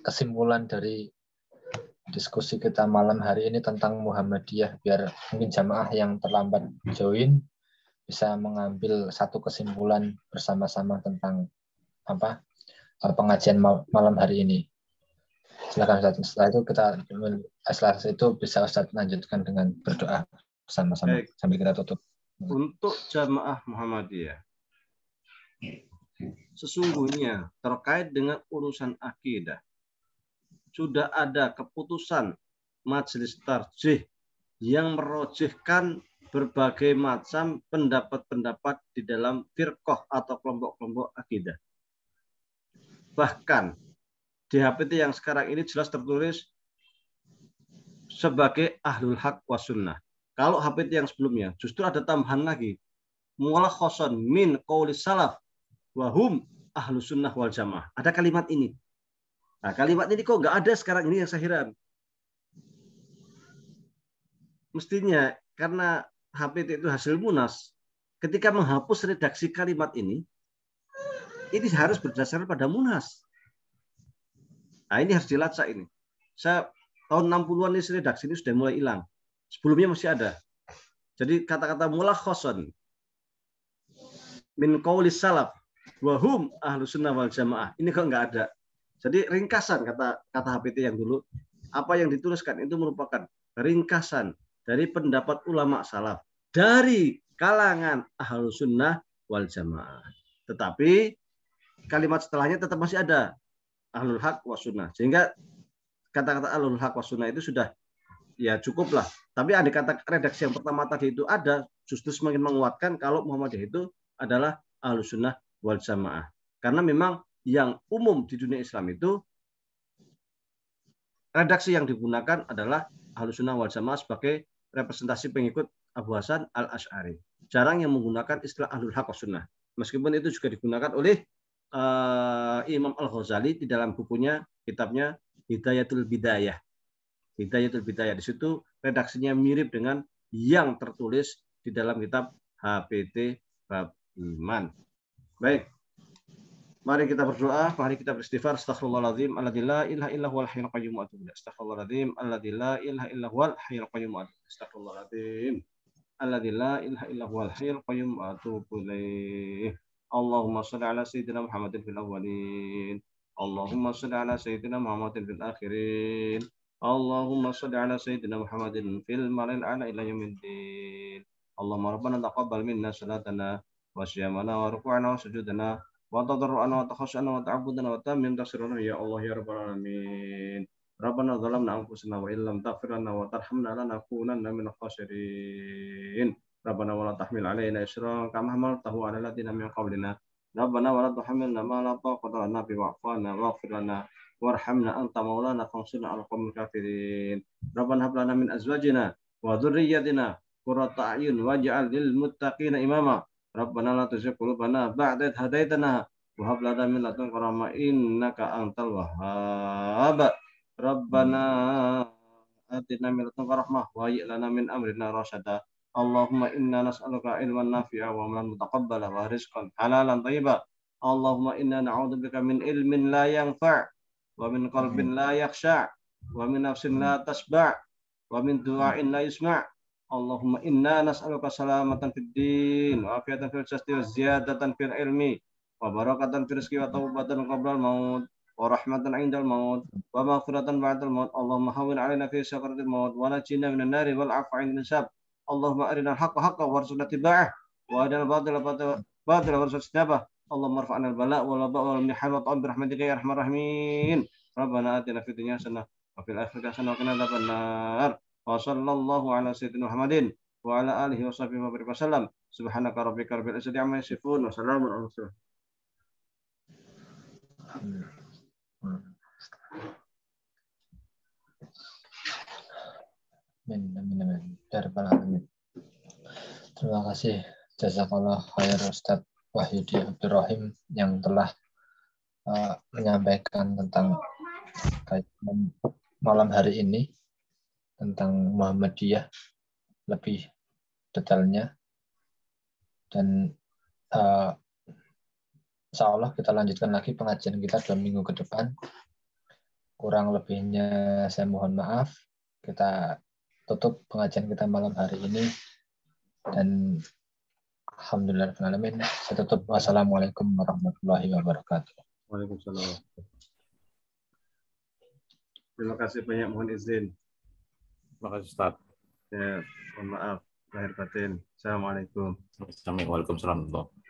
Kesimpulan dari diskusi kita malam hari ini tentang Muhammadiyah, biar mungkin jamaah yang terlambat join bisa mengambil satu kesimpulan bersama-sama tentang pengajian malam hari ini. Silakan Ustaz. Setelah itu bisa Ustaz lanjutkan dengan berdoa bersama-sama sambil kita tutup. Untuk jamaah Muhammadiyah, sesungguhnya terkait dengan urusan akidah sudah ada keputusan majelis tarjih yang merojihkan berbagai macam pendapat-pendapat di dalam firqah atau kelompok-kelompok akidah. Bahkan di HPT yang sekarang ini jelas tertulis sebagai ahlul haq wa sunnah. Kalau HPT yang sebelumnya justru ada tambahan lagi, mulakhasan min qaulis salaf wa hum ahlus sunnah wal jamaah. Ada kalimat ini. Nah, kalimat ini kok nggak ada sekarang ini yang saya heran. Mestinya karena HPT itu hasil munas, ketika menghapus redaksi kalimat ini harus berdasarkan pada munas. Nah, ini harus dilacak ini. Saya tahun 60-an ini redaksi ini sudah mulai hilang. Sebelumnya masih ada. Jadi kata-kata mulakhasan min qaulis salaf wa hum ahlus sunnah wal jamaah. Ini kok nggak ada. Jadi ringkasan kata HPT yang dulu, apa yang dituliskan itu merupakan ringkasan dari pendapat ulama salaf dari kalangan ahlus sunnah wal jamaah. Tetapi kalimat setelahnya tetap masih ada ahlul haq wa sunnah. Sehingga kata-kata ahlul haq wa sunnah itu sudah ya cukuplah. Tapi ada kata redaksi yang pertama tadi itu ada justru semakin menguatkan kalau Muhammadiyah itu adalah ahlus sunnah wal jamaah. Karena memang yang umum di dunia Islam itu redaksi yang digunakan adalah ahlus sunnah wal jamaah sebagai representasi pengikut Abu Hasan al-Asy'ari. Jarang yang menggunakan istilah ahlul haq wa sunnah. Meskipun itu juga digunakan oleh Imam Al-Ghazali di dalam bukunya, kitabnya Hidayatul Bidayah. Hidayatul Bidayah. Di situ redaksinya mirip dengan yang tertulis di dalam kitab HPT Bab Iman. Baik. Mari kita berdoa, mari kita beristighfar. Astaghfirullahaladzim, alladzi la ilaha illa huwal hayyul qayyum wa atubu ilaih. Astaghfirullahaladzim, alladzi la ilaha illa huwal hayyul qayyum wa atubu ilaih. Astaghfirullahaladzim, alladzi la ilaha illa huwal hayyul qayyum wa atubu ilaih. Allahumma shalli ala sayyidina Muhammadin fil awwalin. Allahumma shalli ala sayyidina Muhammadin fil akhirin. Allahumma shalli ala sayyidina Muhammadin fil mala'il a'la ila yaumiddin. Allahumma rabbana taqabbal minna salatana wa siyamana wa ruku'ana wa sujudana wa tadarru'ana wa takhashana wa ta'abbudana wa tammim tasirana ya Allah ya rabbal alamin. Rabbana zalamna anfusana wa illam taghfir lana wa tarhamna lanakunanna minal khasirin. Rabbana wa la tahmil alaina isran kama hamaltahu 'ala alladziina min qablina. Rabbana wa la tuhammilna ma la taqata lana bihi wa'fu 'anna waghfir lana warhamna anta maulana fansurna 'alal qaumil kafirin. Rabbana hab lana min azwajina wa dhurriyyatina qurrata a'yun waj'al lil muttaqina imama. Rabbana la tuzigh qulubana ba'da idh hadaitana wa hab lana min ladunka rahmah innaka antal wahhab. Rabbana atina min ladunka rahmah wa hayyi' lana min amrina rasyada. Allahumma inna nas'aluka ilman nafi'a wa amalan mutaqabbala wa rizqan halalan thayyiba. Allahumma inna na'udzubika min ilmin la yanfa' wa min qalbin la yakhsha' wa min nafsin la tasba' wa min du'ain la yusma'. Allahumma inna nas'aluka salamatan fid din wa afiatan fil jasadi wa ziyadatan fil ilmi wa barakatan fil rizqi wa taubatan qabla al-maut wa rahmatan 'indal maut wa maghfiratan ba'dal maut. Allahumma hawwin 'alaina fi sakaratil maut wa najjina minan nari wal 'afwa 'inda hisab. Allahumma arinal haqqa haqqan warzuqna ittiba'ah wa arinal batila batila warzuqna ijtinabah. Allahumma irfa'na al-bala' wal waba' wal mihal wa ta'am bi rahmatika ya arhamar rahimin. Rabbana atina fid dunya hasanah wa fil akhirati hasanah wa qina adzabannar. Wa sallallahu ala sayyidina Muhammadin wa ala alihi wa sahbihi wa barik wasallam. Subhanaka rabbika rabbil izzati amma yasifun wa salamun alal mursalin. Terima kasih jazakallah khair Ustaz Wahyudi Abdurrahim yang telah menyampaikan tentang malam hari ini tentang Muhammadiyah lebih detailnya, dan insya Allah kita lanjutkan lagi pengajian kita 2 minggu ke depan. Kurang lebihnya saya mohon maaf. Kita tutup pengajian kita malam hari ini, dan alhamdulillahirrahmanirrahim saya tutup. Wassalamualaikum warahmatullahi wabarakatuh. Waalaikumsalam. Terima kasih banyak, mohon izin. Terima kasih Ustaz. Ya, mohon maaf lahir batin. Assalamualaikum. Assalamualaikum warahmatullahi wabarakatuh.